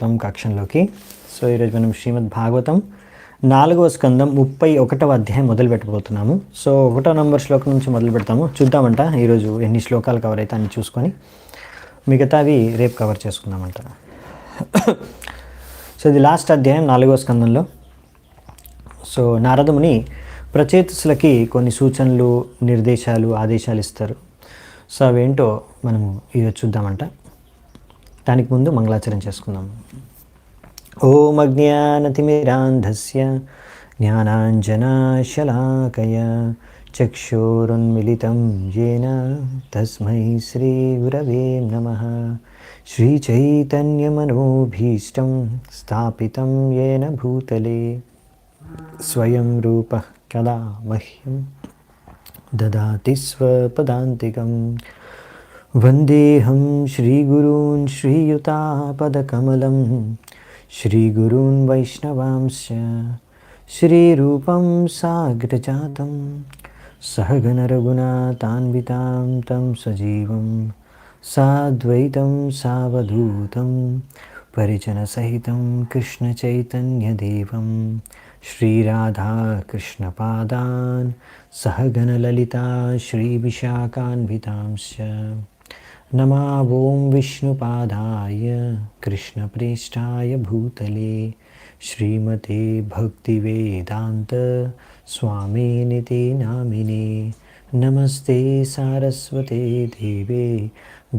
మొత్తం కక్షంలోకి. సో ఈరోజు మనం శ్రీమద్ భాగవతం 4వ స్కందం 31వ అధ్యాయం మొదలు పెట్టబోతున్నాము. సో 1వ నంబర్ శ్లోకం నుంచి మొదలు పెడతాము. చూద్దామంట ఈరోజు ఎన్ని శ్లోకాలు కవర్ అయితే అన్ని చూసుకొని మిగతావి రేపు కవర్ చేసుకుందామంట. సో ఇది లాస్ట్ అధ్యాయం 4వ స్కందంలో. సో నారదముని ప్రచేతసులకి కొన్ని సూచనలు, నిర్దేశాలు, ఆదేశాలు ఇస్తారు. సో అవేంటో మనము ఈరోజు చూద్దామంట. దానికి ముందు మంగళాచరణ చేసుకుందాం. ఓం అజ్ఞానతిమిరాంధస్య జ్ఞానాంజనాశలాకయ చక్షురున్మిలితం యేన తస్మై శ్రీగురవే నమః. శ్రీచైతన్యమనోభీష్టం స్థాపితం యేన భూతలే స్వయం రూపః కదా మహ్యం దదాతి స్వపదాంతికం. వందేహం శ్రీగురూన్ శ్రీయుతాపదకమలం శ్రీగురూన్ వైష్ణవాంశ్చ శ్రీరూపం సాగ్రజాతం సహగణరఘునాథాన్వితాం తం సజీవం సాద్వైతం సావధూతం పరిజనసహితం కృష్ణచైతన్యదేవం శ్రీరాధాకృష్ణపాదాన్ సహగణలలితా శ్రీవిశాఖాన్వితాంశ్చ. నమో ఓం విష్ణుపాదాయ కృష్ణప్రేష్ఠాయ భూతలే శ్రీమతే భక్తివేదాంత స్వామినితే నామినే. నమస్తే సారస్వతే దేవే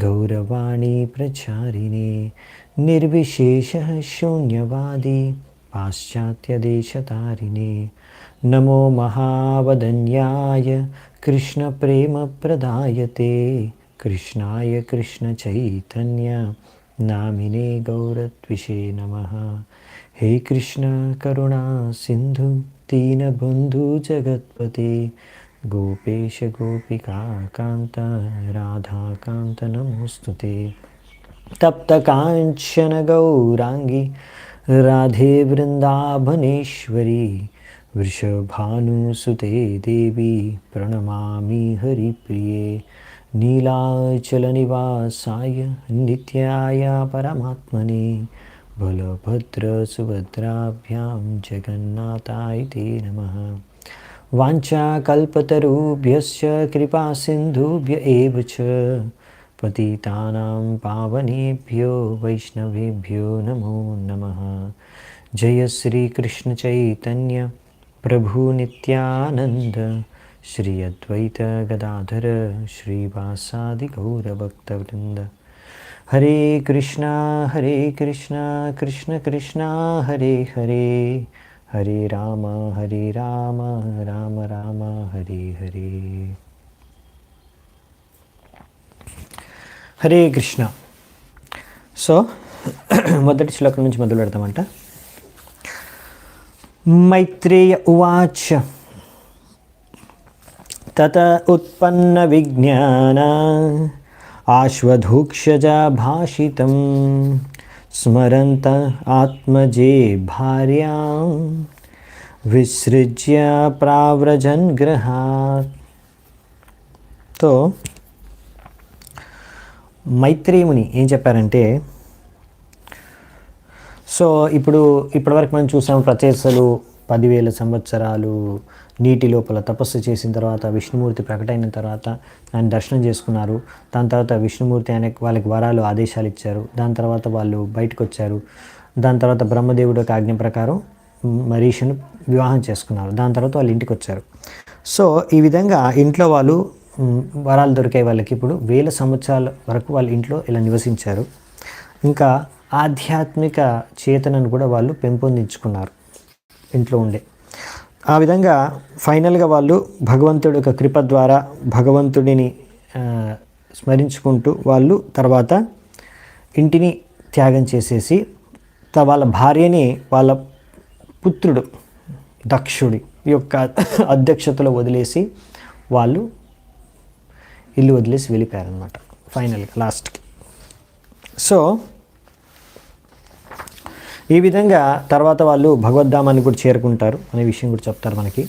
గౌరవాణి ప్రచారిణే నిర్విశేష శూన్యవాది పాశ్చాత్యదేశతారిణే. నమో మహావదన్యాయ కృష్ణప్రేమప్రదాయతే కృష్ణాయ కృష్ణచైతన్య నామినే గౌరత్విషే నమః. హే కృష్ణ కరుణా సింధు దీనబంధు జగత్పతే గోపేశ గోపికాకాంత రాధాకాంత నమోస్తుతే. తప్తకాంచన గౌరాంగి రాధే వృందావనేశ్వరి వృషభానుసుతే దేవి ప్రణమామి హరిప్రియే. నీలాచలనివాసాయ నిత్యాయ పరమాత్మనే బలభద్రసుభద్రాభ్యాం జగన్నాథాయ తే నమః. వాంఛాకల్పతరుభ్యశ్చ కృపాసింధుభ్య ఏవ చ పతితానాం పావనేభ్యో వైష్ణవేభ్యో నమో నమః. జయ శ్రీకృష్ణ చైతన్య ప్రభు నిత్యానంద శ్రీ అద్వైత గదాధర శ్రీవాసాది గౌరభక్తవృంద. హరే కృష్ణ కృష్ణ కృష్ణ హరే హరే హరే రామ రామ రామ హరే హరే. హరే కృష్ణ. సో మొదటి శ్లోకం నుంచి మొదలు పెడతామంట. మైత్రేయ ఉవాచ తత ఉత్పన్న విజ్ఞాన ఆశ్వధూక్షజ భాషితం స్మరంత ఆత్మజే భార్యాం విసృజ్య ప్రావ్రజన్ గృహాత్. తో మైత్రేయుని ఏం చెప్పారంటే, సో ఇప్పటివరకు మనం చూసాము ప్రచేతసులు 10,000 సంవత్సరాలు నీటి లోపల తపస్సు చేసిన తర్వాత విష్ణుమూర్తి ప్రకటైన తర్వాత ఆయన దర్శనం చేసుకున్నారు. దాని తర్వాత విష్ణుమూర్తి వాళ్ళకి వరాలు, ఆదేశాలు ఇచ్చారు. దాని తర్వాత వాళ్ళు బయటకు వచ్చారు. దాని తర్వాత బ్రహ్మదేవుడు యొక్క ఆజ్ఞ ప్రకారం మరీషును వివాహం చేసుకున్నారు. దాని తర్వాత వాళ్ళు ఇంటికి వచ్చారు. సో ఈ విధంగా ఇంట్లో వాళ్ళు వరాలు దొరికాయి వాళ్ళకి. ఇప్పుడు 1000 సంవత్సరాల వరకు వాళ్ళ ఇంట్లో ఇలా నివసించారు. ఇంకా ఆధ్యాత్మిక చేతనను కూడా వాళ్ళు పెంపొందించుకున్నారు ఇంట్లో ఉండే. ఆ విధంగా ఫైనల్గా వాళ్ళు భగవంతుడి యొక్క కృప ద్వారా భగవంతుడిని స్మరించుకుంటూ వాళ్ళు తర్వాత ఇంటిని త్యాగం చేసేసి వాళ్ళ భార్యని వాళ్ళ పుత్రుడు దక్షుడి యొక్క అధ్యక్షతలో వదిలేసి వాళ్ళు ఇల్లు వదిలేసి వెళ్ళిపోయారనమాట ఫైనల్గా లాస్ట్కి. సో ఈ విధంగా తర్వాత వాళ్ళు భగవద్ధామాన్ని కూడా చేరుకుంటారు అనే విషయం కూడా చెప్తారు మనకి.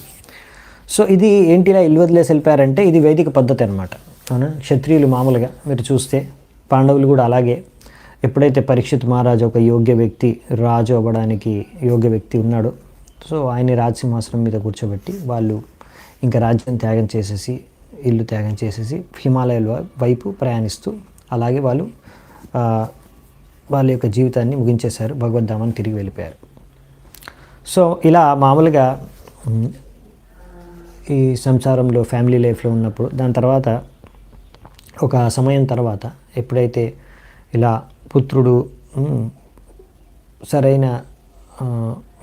సో ఇది ఏంటిలా ఇల్లు వదిలేసి వెళ్ళిపోయారంటే ఇది వైదిక పద్ధతి అనమాట. అవునా? క్షత్రియులు మామూలుగా మీరు చూస్తే పాండవులు కూడా అలాగే ఎప్పుడైతే పరీక్షిత్ మహారాజు ఒక యోగ్య వ్యక్తి, రాజు అవ్వడానికి యోగ్య వ్యక్తి ఉన్నాడో, సో ఆయన్ని రాజసింహాసనం మీద కూర్చోబెట్టి వాళ్ళు ఇంకా రాజ్యం త్యాగం చేసేసి, ఇల్లు త్యాగం చేసేసి హిమాలయాల వైపు ప్రయాణిస్తూ అలాగే వాళ్ళు వాళ్ళ యొక్క జీవితాన్ని ముగించేశారు, భగవద్ధామాన్ని తిరిగి వెళ్ళిపోయారు. సో ఇలా మామూలుగా ఈ సంసారంలో ఫ్యామిలీ లైఫ్లో ఉన్నప్పుడు దాని తర్వాత ఒక సమయం తర్వాత ఎప్పుడైతే ఇలా పుత్రుడు సరైన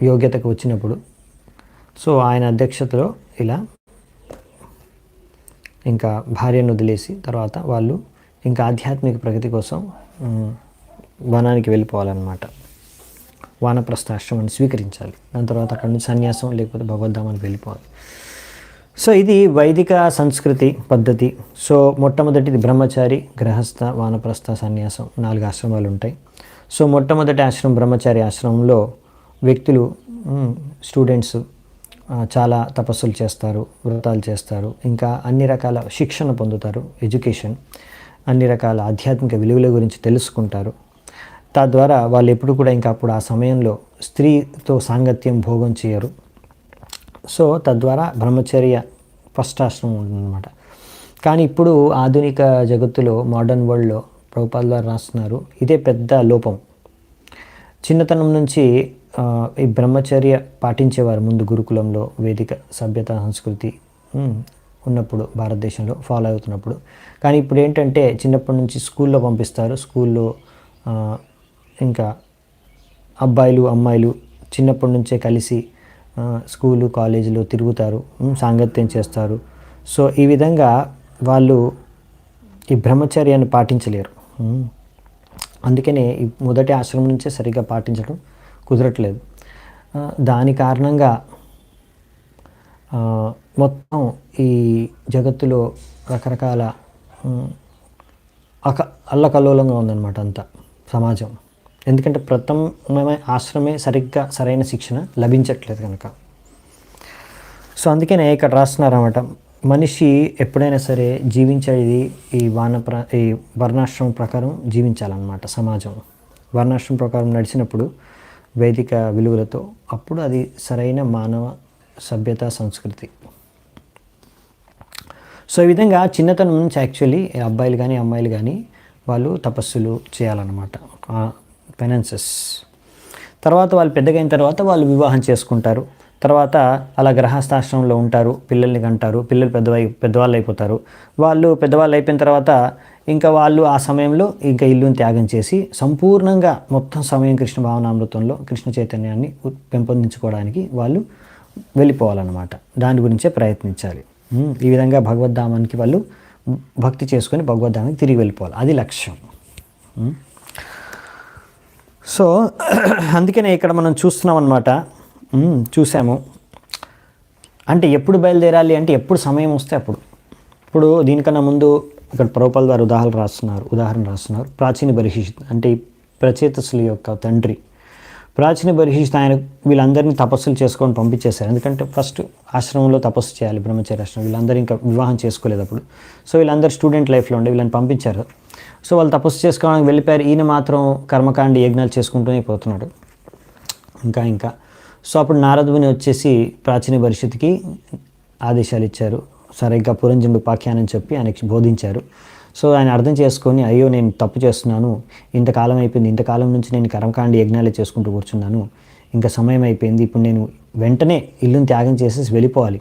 యోగ్యతకు వచ్చినప్పుడు, సో ఆయన అధ్యక్షతలో ఇలా ఇంకా భార్యను వదిలేసి తర్వాత వాళ్ళు ఇంకా ఆధ్యాత్మిక ప్రగతి కోసం వనానికి వెళ్ళిపోవాలన్నమాట. వానప్రస్థాశ్రమాన్ని స్వీకరించాలి. దాని తర్వాత అక్కడ నుంచి సన్యాసం లేకపోతే భగవద్ధామానికి వెళ్ళిపోవాలి. సో ఇది వైదిక సంస్కృతి పద్ధతి. సో మొట్టమొదటిది బ్రహ్మచారి, గృహస్థ, వానప్రస్థ, సన్యాసం 4 ఆశ్రమాలు ఉంటాయి. సో మొట్టమొదటి ఆశ్రమం బ్రహ్మచారి ఆశ్రమంలో వ్యక్తులు స్టూడెంట్స్ చాలా తపస్సులు చేస్తారు, వ్రతాలు చేస్తారు, ఇంకా అన్ని రకాల శిక్షణ పొందుతారు, ఎడ్యుకేషన్, అన్ని రకాల ఆధ్యాత్మిక విలువల గురించి తెలుసుకుంటారు. తద్వారా వాళ్ళు ఎప్పుడు కూడా ఇంకా అప్పుడు ఆ సమయంలో స్త్రీతో సాంగత్యం భోగం చేయరు. సో తద్వారా బ్రహ్మచర్య ఫస్ట్ ఆశ్రమం ఉంటుందన్నమాట. కానీ ఇప్పుడు ఆధునిక జగత్తులో, మోడర్న్ వరల్డ్లో ప్రభుపాదుల వారు రాస్తున్నారు, ఇదే పెద్ద లోపం. చిన్నతనం నుంచి ఈ బ్రహ్మచర్య పాటించేవారు ముందు గురుకులంలో, వేదిక సభ్యత సంస్కృతి ఉన్నప్పుడు భారతదేశంలో ఫాలో అవుతున్నప్పుడు. కానీ ఇప్పుడు ఏంటంటే చిన్నప్పటి నుంచి స్కూల్లో పంపిస్తారు. స్కూల్లో ఇంకా అబ్బాయిలు అమ్మాయిలు చిన్నప్పటి నుంచే కలిసి స్కూలు కాలేజీలో తిరుగుతారు, సాంగత్యం చేస్తారు. సో ఈ విధంగా వాళ్ళు ఈ బ్రహ్మచర్యాన్ని పాటించలేరు. అందుకనే ఈ మొదటి ఆశ్రమం నుంచే సరిగ్గా పాటించడం కుదరట్లేదు. దాని కారణంగా మొత్తం ఈ జగత్తులో రకరకాల అల్లకల్లోలంగా ఉందన్నమాట అంతా సమాజం. ఎందుకంటే ప్రథమమే ఆశ్రమే సరిగ్గా సరైన శిక్షణ లభించట్లేదు కనుక. సో అందుకనే ఇక్కడ రాస్తున్నారన్నమాట, మనిషి ఎప్పుడైనా సరే జీవించేది ఈ వర్ణాశ్రమం ప్రకారం జీవించాలన్నమాట. సమాజం వర్ణాశ్రమం ప్రకారం నడిచినప్పుడు వైదిక విలువలతో అప్పుడు అది సరైన మానవ సభ్యత సంస్కృతి. సో ఈ విధంగా చిన్నతనం నుంచి యాక్చువల్లీ అబ్బాయిలు కానీ అమ్మాయిలు కానీ వాళ్ళు తపస్సులు చేయాలన్నమాట, పెనెన్సెస్. తర్వాత వాళ్ళు పెద్దగైన తర్వాత వాళ్ళు వివాహం చేసుకుంటారు. తర్వాత అలా గృహస్థాశ్రమంలో ఉంటారు, పిల్లల్ని కంటారు, పిల్లలు పెద్దవాళ్ళు అయిపోతారు. వాళ్ళు పెద్దవాళ్ళు అయిపోయిన తర్వాత ఇంకా వాళ్ళు ఆ సమయంలో ఇంకా ఇల్లుని త్యాగం చేసి సంపూర్ణంగా మొత్తం సమయం కృష్ణ భావనామృతంలో కృష్ణ చైతన్యాన్ని పెంపొందించుకోవడానికి వాళ్ళు వెళ్ళిపోవాలన్నమాట. దాని గురించే ప్రయత్నించాలి. ఈ విధంగా భగవద్ధామానికి వాళ్ళు భక్తి చేసుకొని భగవద్ధామానికి తిరిగి వెళ్ళిపోవాలి, అది లక్ష్యం. సో అందుకనే ఇక్కడ మనం చూస్తున్నాం అన్నమాట, చూసాము. అంటే ఎప్పుడు బయలుదేరాలి అంటే ఎప్పుడు సమయం వస్తే అప్పుడు. ఇప్పుడు దీనికన్నా ముందు ఇక్కడ ప్రభుపాదుల వారు ఉదాహరణ రాస్తున్నారు. ప్రాచీన బర్హిషిత్ అంటే ప్రచేతసుల యొక్క తండ్రి ప్రాచీన బర్హిషిత్, ఆయన వీళ్ళందరినీ తపస్సులు చేసుకొని పంపించేశారు. ఎందుకంటే ఫస్ట్ ఆశ్రమంలో తపస్సు చేయాలి, బ్రహ్మచర్య ఆశ్రమం. వీళ్ళందరూ ఇంకా వివాహం చేసుకోలేదు అప్పుడు. సో వీళ్ళందరూ స్టూడెంట్ లైఫ్లో ఉండే వీళ్ళని పంపించారు. సో వాళ్ళు తపస్సు చేసుకోవడానికి వెళ్ళిపోయారు. ఈయన మాత్రం కర్మకాండ యజ్ఞాలు చేసుకుంటూనే పోతున్నాడు ఇంకా. సో అప్పుడు నారదుని వచ్చేసి ప్రాచీన పరిషత్కి ఆదేశాలు ఇచ్చారు. సరిగ్గా పురంజనుడు ఉపాఖ్యానం చెప్పి ఆయనకి బోధించారు. సో ఆయన అర్థం చేసుకొని, అయ్యో నేను తప్పు చేస్తున్నాను, ఇంతకాలం అయిపోయింది, ఇంతకాలం నుంచి నేను కర్మకాండ యజ్ఞాలే చేసుకుంటూ కూర్చున్నాను, ఇంకా సమయం అయిపోయింది, ఇప్పుడు నేను వెంటనే ఇల్లుని త్యాగం చేసేసి వెళ్ళిపోవాలి.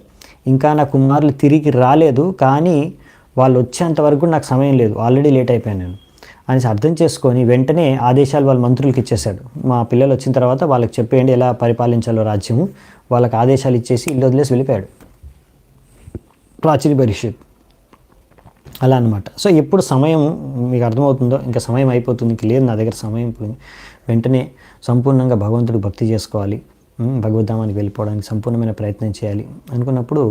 ఇంకా నా కుమారులు తిరిగి రాలేదు, కానీ వాళ్ళు వచ్చేంత వరకు నాకు సమయం లేదు, ఆల్రెడీ లేట్ అయిపోయాను నేను అనేసి అర్థం చేసుకొని వెంటనే ఆదేశాలు వాళ్ళ మంత్రులకు ఇచ్చేశాడు. మా పిల్లలు వచ్చిన తర్వాత వాళ్ళకి చెప్పేయండి ఎలా పరిపాలించాలో రాజ్యము, వాళ్ళకి ఆదేశాలు ఇచ్చేసి ఇల్లు వదిలేసి వెళ్ళిపోయాడు ప్రాచీన పరిషత్. అలా అనమాట. సో ఎప్పుడు సమయం మీకు అర్థమవుతుందో ఇంకా సమయం అయిపోతుంది, ఇంక లేదు నా దగ్గర సమయం, ఇప్పుడు వెంటనే సంపూర్ణంగా భగవంతుడు భక్తి చేసుకోవాలి, భగవద్ధామానికి వెళ్ళిపోవడానికి సంపూర్ణమైన ప్రయత్నం చేయాలి అనుకున్నప్పుడు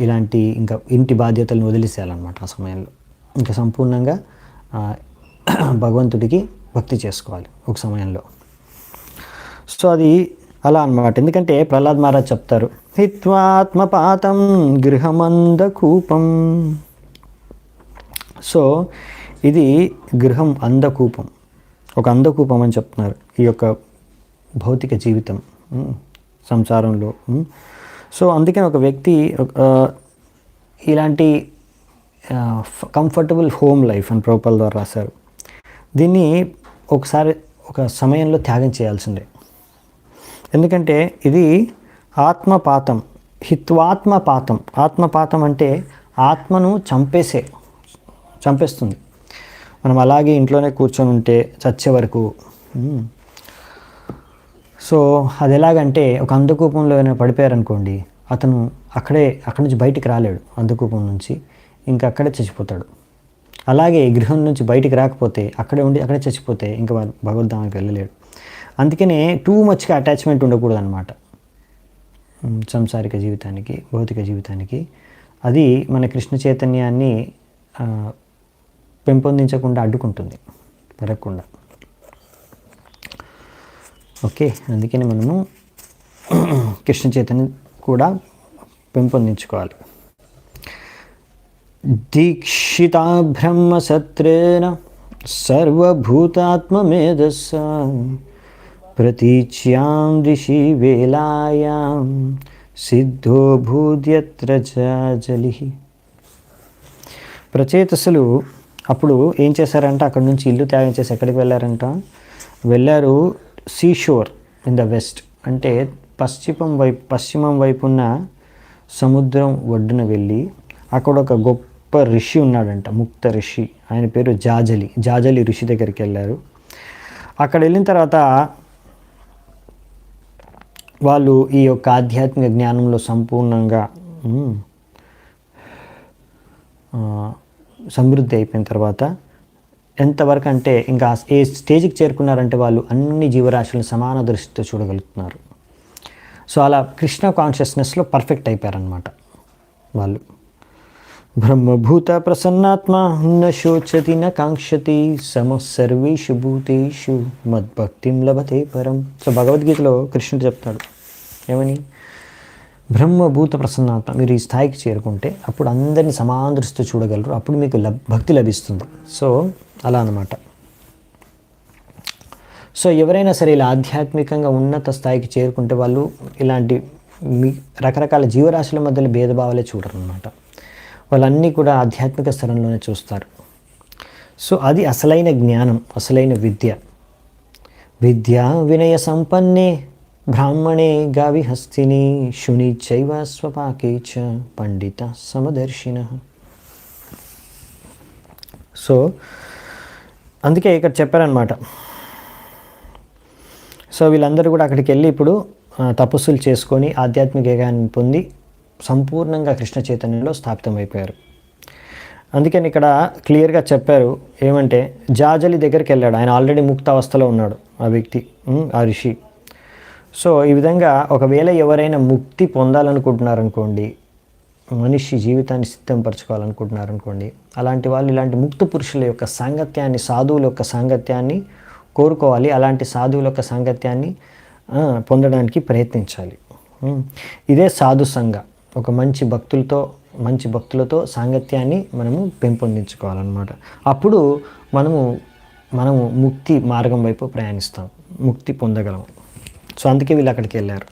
ఇలాంటి ఇంకా ఇంటి బాధ్యతలను వదిలేసేయాలన్నమాట. ఆ సమయంలో ఇంకా సంపూర్ణంగా భగవంతుడికి భక్తి చేసుకోవాలి ఒక సమయంలో. సో అది అలా అన్నమాట. ఎందుకంటే ప్రహ్లాద్ మహారాజ్ చెప్తారు, హిత్వాత్మపాతం గృహమందకూపం. సో ఇది గృహం అందకూపం ఒక అంధకూపం అని చెప్తున్నారు ఈ యొక్క భౌతిక జీవితం సంసారంలో. సో అందుకని ఒక వ్యక్తి ఇలాంటి కంఫర్టబుల్ హోమ్ లైఫ్ అని ప్రభుపాదుల ద్వారా రాశారు. దీన్ని ఒకసారి ఒక సమయంలో త్యాగం చేయాల్సిందే. ఎందుకంటే ఇది ఆత్మపాతం, హిత్వాత్మపాతం. ఆత్మపాతం అంటే ఆత్మను చంపేస్తుంది. మనం అలాగే ఇంట్లోనే కూర్చొని ఉంటే చచ్చే వరకు. సో అది ఎలాగంటే ఒక అంధకూపంలో ఏమైనా పడిపోయారనుకోండి, అతను అక్కడి నుంచి బయటికి రాలేడు. అంధకూపం నుంచి ఇంకా అక్కడే చచ్చిపోతాడు. అలాగే గృహం నుంచి బయటికి రాకపోతే అక్కడే చచ్చిపోతే ఇంకా భగవద్ధామానికి వెళ్ళలేడు. అందుకనే టూ మచ్గా అటాచ్మెంట్ ఉండకూడదు అనమాట సంసారిక జీవితానికి, భౌతిక జీవితానికి. అది మన కృష్ణ చైతన్యాన్ని పెంపొందించకుండా అడ్డుకుంటుంది, పెరగకుండా. ఓకే, అందుకని మనము కృష్ణ చైతన్యం కూడా పెంపొందించుకోవాలి. దీక్షితా బ్రహ్మసత్రేణ సర్వభూతాత్మమేధస్స ప్రతీచ్యాం ఋషి వేలాయాం సిద్ధో భూద్యత్ర జాజలి. ప్రచేతసులు అప్పుడు ఏం చేశారంట, అక్కడ నుంచి ఇల్లు త్యాగం చేసి ఎక్కడికి వెళ్ళారు సీషోర్ ఇన్ ద వెస్ట్, అంటే పశ్చిమం వైపు ఉన్న సముద్రం ఒడ్డున వెళ్ళి అక్కడ ఒక గొప్ప ఋషి ఉన్నాడంట, ముక్త ఋషి. ఆయన పేరు జాజలి ఋషి దగ్గరికి వెళ్ళారు. అక్కడ వెళ్ళిన తర్వాత వాళ్ళు ఈ యొక్క ఆధ్యాత్మిక జ్ఞానంలో సంపూర్ణంగా సమృద్ధి అయిపోయిన తర్వాత ఎంతవరకు అంటే ఇంకా ఏ స్టేజ్కి చేరుకున్నారంటే వాళ్ళు అన్ని జీవరాశులను సమాన దృష్టితో చూడగలుగుతున్నారు. సో అలా కృష్ణ కాన్షియస్నెస్లో పర్ఫెక్ట్ అయిపోయారనమాట వాళ్ళు. బ్రహ్మభూత ప్రసన్నాత్మ న శోచతి న కాంక్షతి సమ సర్వేషు భూతేషు మద్భక్తిం లభతే పరం. సో భగవద్గీతలో కృష్ణుడు చెప్తాడు ఏమని, బ్రహ్మభూత ప్రసన్నాత్మ, మీరు ఈ స్థాయికి చేరుకుంటే అప్పుడు అందరినీ సమాన దృష్టితో చూడగలరు, అప్పుడు మీకు భక్తి లభిస్తుంది. సో అలా అన్నమాట. సో ఎవరైనా సరే ఇలా ఆధ్యాత్మికంగా ఉన్నత స్థాయికి చేరుకుంటే వాళ్ళు ఇలాంటి రకరకాల జీవరాశుల మధ్యలో భేదభావాలే చూడరు అన్నమాట. వాళ్ళన్నీ కూడా ఆధ్యాత్మిక స్థలంలోనే చూస్తారు. సో అది అసలైన జ్ఞానం, అసలైన విద్యా వినయ సంపన్నే బ్రాహ్మణే గావిహస్తిని శుని చైవ స్వపాకే చ పండిత సమదర్శిన. సో అందుకే ఇక్కడ చెప్పారనమాట. సో వీళ్ళందరూ కూడా అక్కడికి వెళ్ళి ఇప్పుడు తపస్సులు చేసుకొని ఆధ్యాత్మిక జ్ఞానాన్ని పొంది సంపూర్ణంగా కృష్ణ చైతన్యంలో స్థాపితమైపోయారు. అందుకని ఇక్కడ క్లియర్గా చెప్పారు ఏమంటే, జాజలి దగ్గరికి వెళ్ళాడు. ఆయన ఆల్రెడీ ముక్త అవస్థలో ఉన్నాడు ఆ వ్యక్తి, ఆ ఋషి. సో ఈ విధంగా ఒకవేళ ఎవరైనా ముక్తి పొందాలనుకుంటున్నారనుకోండి, మనిషి జీవితాన్ని సిద్ధంపరచుకోవాలనుకుంటున్నారనుకోండి, అలాంటి వాళ్ళు ఇలాంటి ముక్త పురుషుల యొక్క సాంగత్యాన్ని, సాధువుల యొక్క సాంగత్యాన్ని కోరుకోవాలి. అలాంటి సాధువుల యొక్క సాంగత్యాన్ని పొందడానికి ప్రయత్నించాలి. ఇదే సాధు సంఘ. ఒక మంచి భక్తులతో సాంగత్యాన్ని మనము పెంపొందించుకోవాలన్నమాట. అప్పుడు మనము ముక్తి మార్గం వైపు ప్రయాణిస్తాం, ముక్తి పొందగలం. సో అందుకే వీళ్ళు అక్కడికి వెళ్ళారు.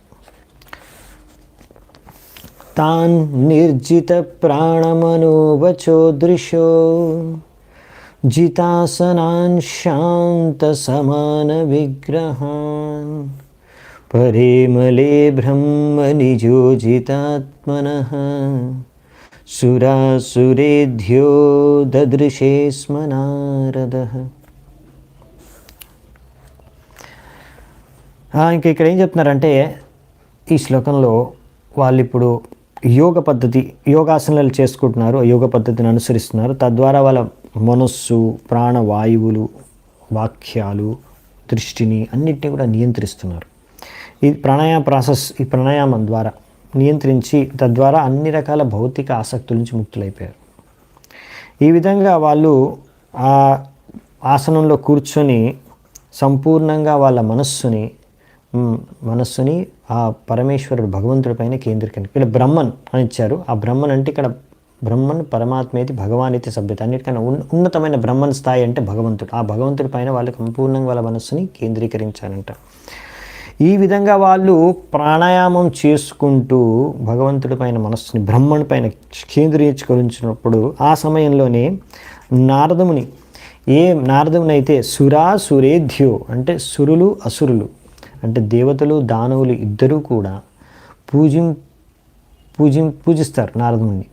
తాన్ నిర్జిత ప్రాణమనోవచో దృశో జితాసనాన్ శాంత సమాన విగ్రహాన్ పరేమలే బ్రహ్మ నిజోజితాత్మనః సురాసురేధ్యో దదృశే స్మ నారదః. ఇంక ఇక్కడ ఏం చెప్తున్నారంటే, ఈ శ్లోకంలో వాళ్ళు ఇప్పుడు యోగాసనాలు చేసుకుంటున్నారు, యోగ పద్ధతిని అనుసరిస్తున్నారు. తద్వారా వాళ్ళ మనస్సు, ప్రాణవాయువులు, వాక్యాలు, దృష్టిని అన్నిటినీ కూడా నియంత్రిస్తున్నారు. ఈ ప్రాణాయామం ద్వారా నియంత్రించి తద్వారా అన్ని రకాల భౌతిక ఆసక్తుల నుంచి ముక్తులైపోయారు. ఈ విధంగా వాళ్ళు ఆ ఆసనంలో కూర్చొని సంపూర్ణంగా వాళ్ళ మనస్సుని ఆ పరమేశ్వరుడు భగవంతుడి పైన కేంద్రీకరణ. ఇక్కడ బ్రహ్మన్ అని ఇచ్చారు. ఆ బ్రహ్మన్ అంటే ఇక్కడ బ్రహ్మన్ పరమాత్మేతి భగవానితి సభ్యత. అన్నిటికన్నా ఉన్నతమైన బ్రహ్మన్ స్థాయి అంటే భగవంతుడు. ఆ భగవంతుడి పైన వాళ్ళు సంపూర్ణంగా వాళ్ళ మనస్సుని కేంద్రీకరించాలంట. ఈ విధంగా వాళ్ళు ప్రాణాయామం చేసుకుంటూ భగవంతుడి పైన మనస్సుని బ్రహ్మణ్ పైన కేంద్రీకరించినప్పుడు ఆ సమయంలోనే నారదముని అయితే సురేధ్యో అంటే సురులు అసురులు అంటే దేవతలు దానవులు ఇద్దరూ కూడా పూజిస్తారు నారదముని.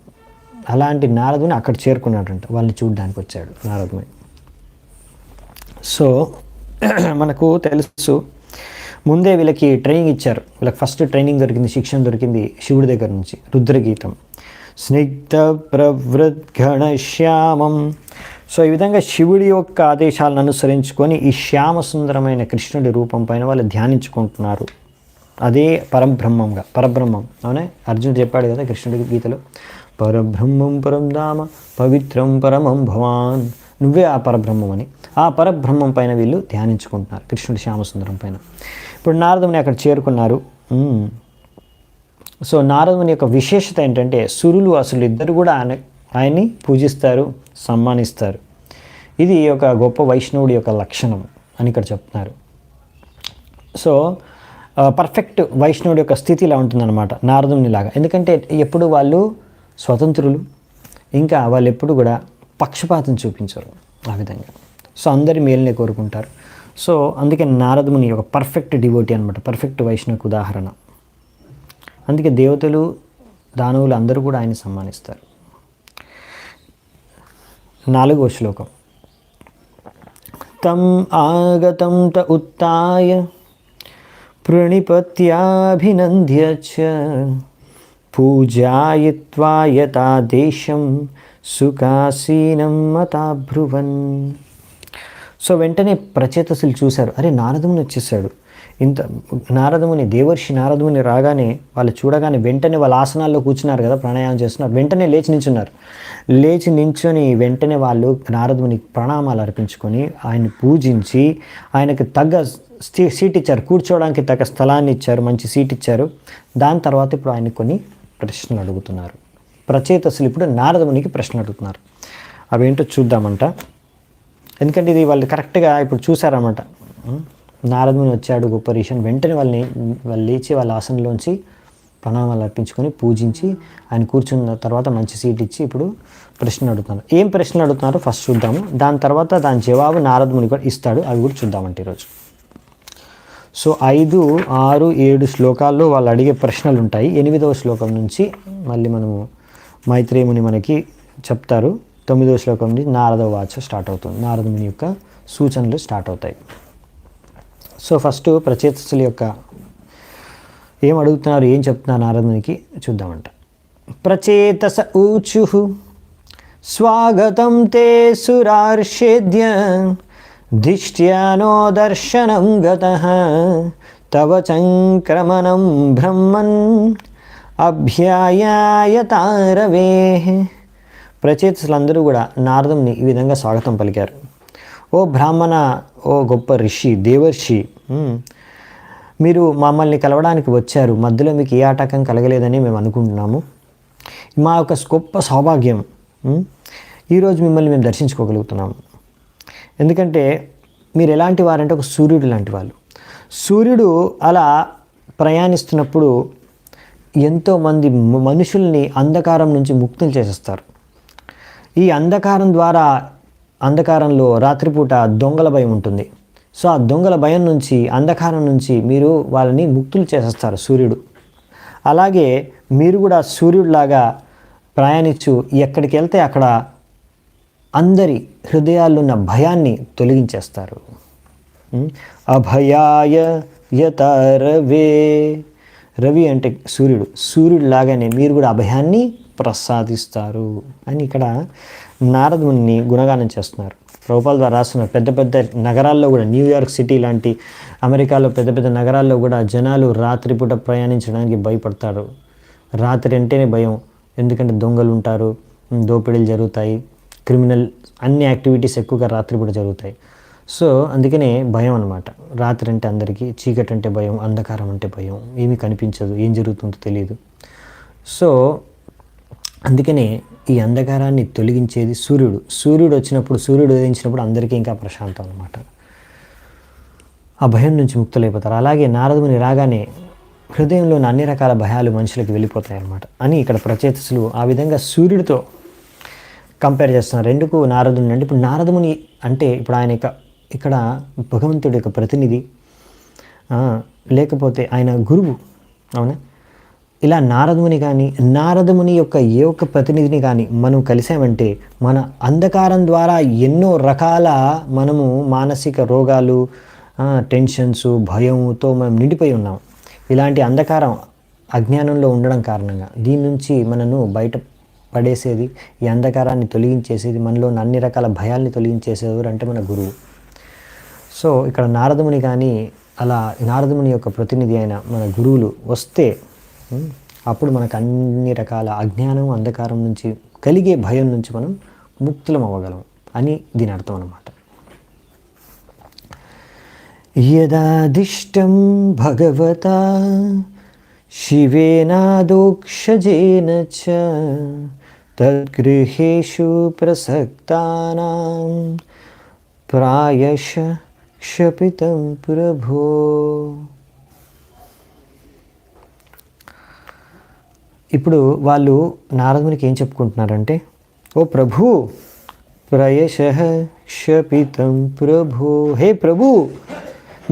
అలాంటి నారదుని అక్కడ చేరుకున్నాడంట, వాళ్ళని చూడడానికి వచ్చాడు నారదముని. సో మనకు తెలుసు, ముందే వీళ్ళకి ట్రైనింగ్ ఇచ్చారు. వీళ్ళకి ఫస్ట్ ట్రైనింగ్ దొరికింది, శిక్షణ దొరికింది శివుడి దగ్గర నుంచి. రుద్రగీతం స్నిగ్ధ ప్రవృద్ఘణశ్యామం. సో ఈ విధంగా శివుడి యొక్క ఆదేశాలను అనుసరించుకొని ఈ శ్యామ సుందరమైన కృష్ణుడి రూపం పైన వాళ్ళు ధ్యానించుకుంటున్నారు. అదే పరబ్రహ్మం. అవునే అర్జునుడు చెప్పాడు కదా కృష్ణుడి గీతలో, పరబ్రహ్మం పరం ధామ పవిత్రం పరమం భవాన్, నువ్వే ఆ పరబ్రహ్మం అని. ఆ పరబ్రహ్మం పైన వీళ్ళు ధ్యానించుకుంటున్నారు, కృష్ణుడి శ్యామసుందరం పైన. ఇప్పుడు నారదుని అక్కడ చేరుకున్నారు. సో నారదుని యొక్క విశేషత ఏంటంటే సురులు అసలు ఇద్దరు కూడా ఆయన్ని పూజిస్తారు, సన్మానిస్తారు. ఇది ఒక గొప్ప వైష్ణవుడి యొక్క లక్షణం అని ఇక్కడ చెప్తున్నారు. సో పర్ఫెక్ట్ వైష్ణవుడి యొక్క స్థితి ఇలా ఉంటుందన్నమాట నారదుని లాగా. ఎందుకంటే ఎప్పుడు వాళ్ళు స్వతంత్రులు, ఇంకా వాళ్ళు ఎప్పుడు కూడా పక్షపాతం చూపించరు ఆ విధంగా. సో అందరి మేలునే కోరుకుంటారు. సో అందుకే నారదుని ఒక పర్ఫెక్ట్ డివోటీ అనమాట, పర్ఫెక్ట్ వైష్ణవుకు ఉదాహరణ. అందుకే దేవతలు దానవులు అందరూ కూడా ఆయన సన్మానిస్తారు. 4వ శ్లోకం. తం ఆగతం త ఉత్తాయ ప్రణిపత్యాభినంద్య చ పూజాయిత్వా యథాదేశం సుఖాసీనం మతాబ్రువన్. సో వెంటనే ప్రచేతసులు చూశారు, అరే నారదముని వచ్చేసాడు. నారదముని దేవర్షి నారదముని రాగానే వాళ్ళు చూడగానే వెంటనే వాళ్ళ ఆసనాల్లో కూర్చున్నారు కదా, ప్రాణాయామం చేస్తున్నారు. వెంటనే లేచి నించున్నారు. లేచి నించొని వెంటనే వాళ్ళు నారదమునికి ప్రణామాలు అర్పించుకొని ఆయన్ని పూజించి ఆయనకు తగ్గ సీట్ ఇచ్చారు, కూర్చోవడానికి తగ్గ స్థలాన్ని ఇచ్చారు, మంచి సీట్ ఇచ్చారు. దాని తర్వాత ఇప్పుడు ఆయన కొన్ని ప్రశ్నలు అడుగుతున్నారు. ప్రచేతసులు ఇప్పుడు నారదమునికి ప్రశ్నలు అడుగుతున్నారు. అవేంటో చూద్దామంట. ఎందుకంటే ఇది వాళ్ళు కరెక్ట్గా ఇప్పుడు చూసారన్నమాట. నారదుని వచ్చాడు గొప్ప ఋషి, వెంటనే వాళ్ళు లేచి వాళ్ళ ఆసనంలోంచి ప్రణామాలు అర్పించుకొని పూజించి ఆయన కూర్చున్న తర్వాత మంచి సీట్ ఇచ్చి ఇప్పుడు ప్రశ్నలు అడుగుతున్నారు. ఏం ప్రశ్నలు అడుగుతున్నారో ఫస్ట్ చూద్దాము, దాని తర్వాత దాని జవాబు నారదుని కూడా ఇస్తాడు, అవి కూడా చూద్దామంటే ఈరోజు. సో 5, 6, 7 శ్లోకాల్లో వాళ్ళు అడిగే ప్రశ్నలు ఉంటాయి. 8వ శ్లోకం నుంచి మళ్ళీ మనము మైత్రేయుని మనకి చెప్తారు. 9వ శ్లోకం నుంచి నారద వాచ స్టార్ట్ అవుతుంది, నారదుని యొక్క సూచనలు స్టార్ట్ అవుతాయి. సో ఫస్ట్ ప్రచేతసుల యొక్క ఏం అడుగుతున్నారు, ఏం చెప్తున్నారు నారదునికి చూద్దామంట. ప్రచేతస ఊచుః స్వాగతం తే సురార్షేద్య దిష్ట్యానో దర్శనం గతః తవ చంక్రమణం బ్రహ్మన్ అభ్యాయాయతారవే. ప్రచేతసులందరూ కూడా నారదుని ఈ విధంగా స్వాగతం పలికారు. ఓ బ్రాహ్మణ, ఓ గొప్ప ఋషి, దేవర్షి, మీరు మమ్మల్ని కలవడానికి వచ్చారు, మధ్యలో మీకు ఏ ఆటంకం కలగలేదని మేము అనుకుంటున్నాము. మా యొక్క గొప్ప సౌభాగ్యం, ఈరోజు మిమ్మల్ని మేము దర్శించుకోగలుగుతున్నాము. ఎందుకంటే మీరు ఎలాంటి వారంటే ఒక సూర్యుడు లాంటి వాళ్ళు. సూర్యుడు అలా ప్రయాణిస్తున్నప్పుడు ఎంతోమంది మనుషుల్ని అంధకారం నుంచి ముక్తులు చేసేస్తారు. ఈ అంధకారంలో రాత్రిపూట దొంగల భయం ఉంటుంది. సో ఆ దొంగల భయం నుంచి, అంధకారం నుంచి మీరు వాళ్ళని ముక్తులు చేసేస్తారు సూర్యుడు. అలాగే మీరు కూడా సూర్యుడిలాగా ప్రయాణించు ఎక్కడికి వెళ్తే అక్కడ అందరి హృదయాల్లో ఉన్న భయాన్ని తొలగించేస్తారు. అభయాయ యత రవే, రవి అంటే సూర్యుడిలాగానే మీరు కూడా అభయాన్ని ప్రసాదిస్తారు అని ఇక్కడ నారదుని గుణగానం చేస్తున్నారు. ప్రభుపాల ద్వారా రాస్తున్నారు. పెద్ద పెద్ద నగరాల్లో కూడా, న్యూయార్క్ సిటీ లాంటి అమెరికాలో పెద్ద పెద్ద నగరాల్లో కూడా జనాలు రాత్రిపూట ప్రయాణించడానికి భయపడతారు. రాత్రి అంటేనే భయం, ఎందుకంటే దొంగలు ఉంటారు, దోపిడీలు జరుగుతాయి, క్రిమినల్ అన్ని యాక్టివిటీస్ ఎక్కువగా రాత్రిపూట జరుగుతాయి. సో అందుకనే భయం అన్నమాట. రాత్రి అంటే అందరికీ చీకటి అంటే భయం, అంధకారం అంటే భయం, ఏమీ కనిపించదు, ఏం జరుగుతుందో తెలియదు. సో అందుకనే ఈ అంధకారాన్ని తొలగించేది సూర్యుడు. సూర్యుడు ఉదయించినప్పుడు అందరికీ ఇంకా ప్రశాంతం అన్నమాట. ఆ భయం నుంచి ముక్తులైపోతారు. అలాగే నారదుని రాగానే హృదయంలోని అన్ని రకాల భయాలు మనుషులకు వెళ్ళిపోతాయి అన్నమాట అని ఇక్కడ ప్రచేతసులు ఆ విధంగా సూర్యుడితో కంపేర్ చేస్తున్నారు. ఎందుకు నారదుని అంటే, ఇప్పుడు నారదుని అంటే ఇప్పుడు ఆయన ఇక్కడ భగవంతుడి యొక్క ప్రతినిధి, లేకపోతే ఆయన గురువు, అవునా? ఇలా నారదముని యొక్క ఏ ఒక్క ప్రతినిధిని కానీ మనం కలిసామంటే మన అంధకారం ద్వారా ఎన్నో రకాల మనము మానసిక రోగాలు, టెన్షన్స్, భయంతో మనం నిండిపోయి ఉన్నాం. ఇలాంటి అంధకారం అజ్ఞానంలో ఉండడం కారణంగా దీని నుంచి మనను బయట పడేసేది, ఈ అంధకారాన్ని తొలగించేసేది, మనలో అన్ని రకాల భయాల్ని తొలగించేసేవారు అంటే మన గురువు. సో ఇక్కడ నారదముని కానీ అలా నారదముని యొక్క ప్రతినిధి అయిన మన గురువులు వస్తే అప్పుడు మనకు అన్ని రకాల అజ్ఞానం, అంధకారం నుంచి కలిగే భయం నుంచి మనం ముక్తులం అవ్వగలం అని దీని అర్థం అన్నమాట. యదాదిష్టం భగవతా శివేనాదోక్షజేన చ తద్గృహేషు ప్రసక్తానాం ప్రాయశ క్షపితం ప్రభో. ఇప్పుడు వాళ్ళు నారదునికి ఏం చెప్పుకుంటున్నారంటే, ఓ ప్రభు, ప్రాయశః క్షపితం ప్రభో, హే ప్రభు,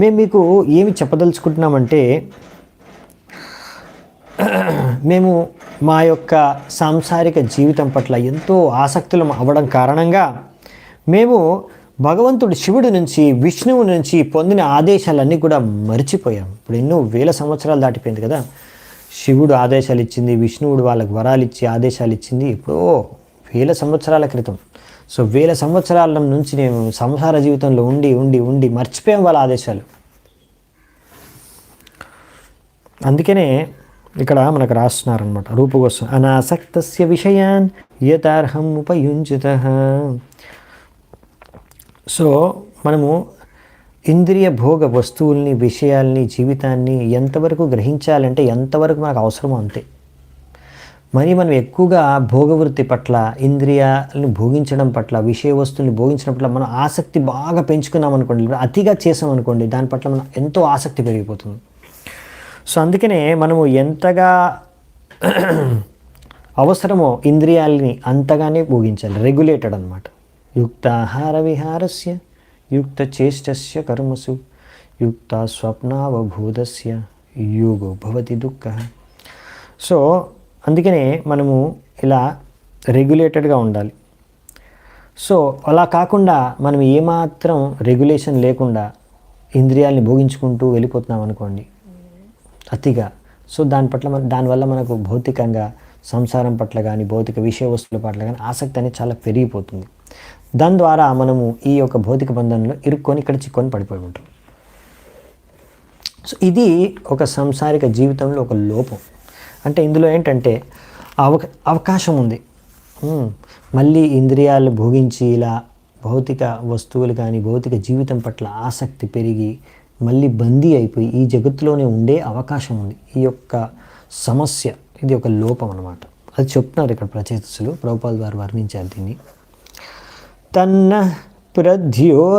మేము మీకు ఏమి చెప్పదలుచుకుంటున్నామంటే, మేము మా యొక్క సాంసారిక జీవితం పట్ల ఎంతో ఆసక్తులం అవ్వడం కారణంగా మేము భగవంతుడు శివుడి నుంచి, విష్ణువు నుంచి పొందిన ఆదేశాలన్నీ కూడా మర్చిపోయాం. ఇప్పుడు ఎన్నో వేల సంవత్సరాలు దాటిపోయింది కదా. శివుడు ఆదేశాలు ఇచ్చింది, విష్ణువుడు వాళ్ళకు వరాలు ఇచ్చి ఆదేశాలు ఇచ్చింది ఎప్పుడో వేల సంవత్సరాల క్రితం. సో వేల సంవత్సరాల నుంచి నేను సంసార జీవితంలో ఉండి ఉండి ఉండి మర్చిపోయాం వాళ్ళ ఆదేశాలు. అందుకనే ఇక్కడ మనకు రాస్తున్నారనమాట రూపగోసం, అనాసక్తస్య విషయాన్ యథార్హం ఉపయుంజితః. సో మనము ఇంద్రియ భోగ వస్తువుల్ని, విషయాల్ని, జీవితాన్ని ఎంతవరకు గ్రహించాలంటే ఎంతవరకు మనకు అవసరమో అంతే. మరి మనం ఎక్కువగా భోగవృత్తి పట్ల, ఇంద్రియాలను భోగించడం పట్ల, విషయ వస్తువుల్ని భోగించడం పట్ల మనం ఆసక్తి బాగా పెంచుకున్నాం అనుకోండి, అతిగా చేసాం అనుకోండి, దాని పట్ల మనం ఎంతో ఆసక్తి పెరిగిపోతుంది. సో అందుకనే మనము ఎంతగా అవసరమో ఇంద్రియాలని అంతగానే భోగించాలి. రెగ్యులేటెడ్ అనమాట. యుక్తాహార విహారస్య యుక్త చేష్టస్య కర్మసు యుక్త స్వప్నావబోధస్య యోగో భవతి దుఃఖ. సో అందుకనే మనము ఇలా రెగ్యులేటెడ్గా ఉండాలి. సో అలా కాకుండా మనం ఏమాత్రం రెగ్యులేషన్ లేకుండా ఇంద్రియాలని భోగించుకుంటూ వెళ్ళిపోతున్నాం అనుకోండి అతిగా, సో దానివల్ల మనకు భౌతికంగా సంసారం పట్ల కానీ, భౌతిక విషయ వస్తువుల పట్ల కానీ ఆసక్తి అనేది చాలా పెరిగిపోతుంది. దాని ద్వారా మనము ఈ యొక్క భౌతిక బంధంలో ఇరుక్కొని ఇక్కడ చిక్కొని పడిపోయి ఉంటాం. సో ఇది ఒక సంసారిక జీవితంలో ఒక లోపం. అంటే ఇందులో ఏంటంటే అవకాశం ఉంది. మళ్ళీ ఇంద్రియాలు భోగించి ఇలా భౌతిక వస్తువులు కానీ, భౌతిక జీవితం పట్ల ఆసక్తి పెరిగి మళ్ళీ బందీ అయిపోయి ఈ జగత్తులోనే ఉండే అవకాశం ఉంది. ఈ యొక్క సమస్య, ఇది ఒక లోపం అన్నమాట. అది చెప్తున్నారు ఇక్కడ ప్రచేతసులు, ప్రభుపాదుల వారు వర్ణించారు దీన్ని. తన్న ప్రద్యోతయాధ్యాత్మ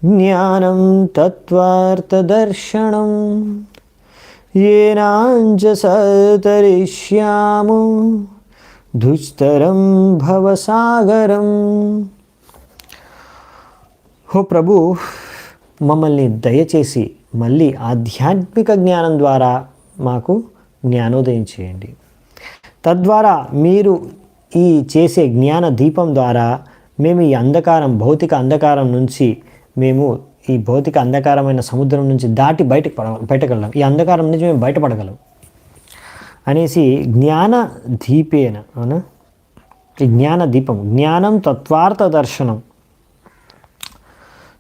జ్ఞానం తత్వార్థదర్శనం ఏనాంజసతరిష్యాము దుస్తరం భవసాగరం. ఓ ప్రభు, మమ్మల్ని దయచేసి మళ్ళీ ఆధ్యాత్మిక జ్ఞానం ద్వారా మాకు జ్ఞానోదయం చేయండి. తద్వారా మీరు ఈ చేసే జ్ఞాన దీపం ద్వారా మేము ఈ అంధకారం, భౌతిక అంధకారం నుంచి, మేము ఈ భౌతిక అంధకారమైన సముద్రం నుంచి దాటి బయటకెళ్ళాం, ఈ అంధకారం నుంచి మేము బయటపడగలం అనేసి జ్ఞాన దీపేన, అవునా, ఈ జ్ఞాన దీపం, జ్ఞానం తత్వార్థ దర్శనం.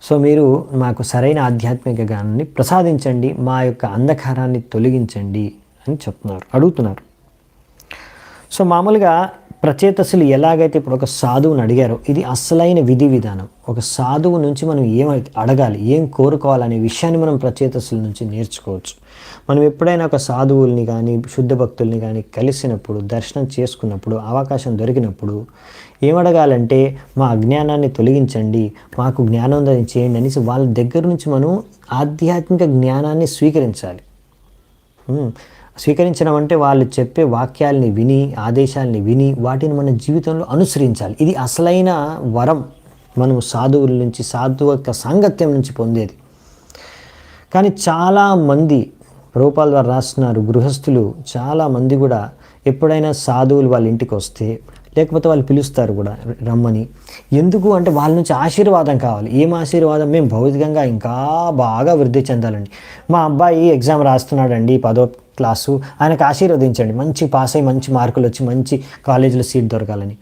సో మీరు మాకు సరైన ఆధ్యాత్మిక జ్ఞానాన్ని ప్రసాదించండి, మా యొక్క అంధకారాన్ని తొలగించండి అని చెప్తున్నారు, అడుగుతున్నారు. సో మామూలుగా ప్రచేతసులు ఎలాగైతే ఇప్పుడు ఒక సాధువుని అడిగారో, ఇది అసలైన విధి విధానం. ఒక సాధువు నుంచి మనం ఏమైతే అడగాలి, ఏం కోరుకోవాలనే విషయాన్ని మనం ప్రచేతసుల నుంచి నేర్చుకోవచ్చు. మనం ఎప్పుడైనా ఒక సాధువుల్ని కానీ శుద్ధ భక్తుల్ని కానీ కలిసినప్పుడు, దర్శనం చేసుకున్నప్పుడు, అవకాశం దొరికినప్పుడు ఏమడగాలంటే, మా అజ్ఞానాన్ని తొలగించండి, మాకు జ్ఞానోదయం చేయండి అనేసి వాళ్ళ దగ్గర నుంచి మనం ఆధ్యాత్మిక జ్ఞానాన్ని స్వీకరించాలి. స్వీకరించడం అంటే వాళ్ళు చెప్పే వాక్యాలని విని, ఆదేశాలని విని, వాటిని మన జీవితంలో అనుసరించాలి. ఇది అసలైన వరం మనం సాధువుల నుంచి, సాధువు యొక్క సాంగత్యం నుంచి పొందేది. కానీ చాలామంది రూపాల ద్వారా రాస్తున్నారు, గృహస్థులు చాలామంది కూడా ఎప్పుడైనా సాధువులు వాళ్ళ ఇంటికి వస్తే, లేకపోతే వాళ్ళు పిలుస్తారు కూడా రమ్మని. ఎందుకు అంటే వాళ్ళ నుంచి ఆశీర్వాదం కావాలి. ఏం ఆశీర్వాదం? మేము భౌతికంగా ఇంకా బాగా వృద్ధి చెందాలండి. మా అబ్బాయి ఎగ్జామ్ రాస్తున్నాడండి, 10వ క్లాసు, ఆయనకు ఆశీర్వదించండి, మంచి పాస్ అయ్యి మంచి మార్కులు వచ్చి మంచి కాలేజీలో సీట్ దొరకాలని.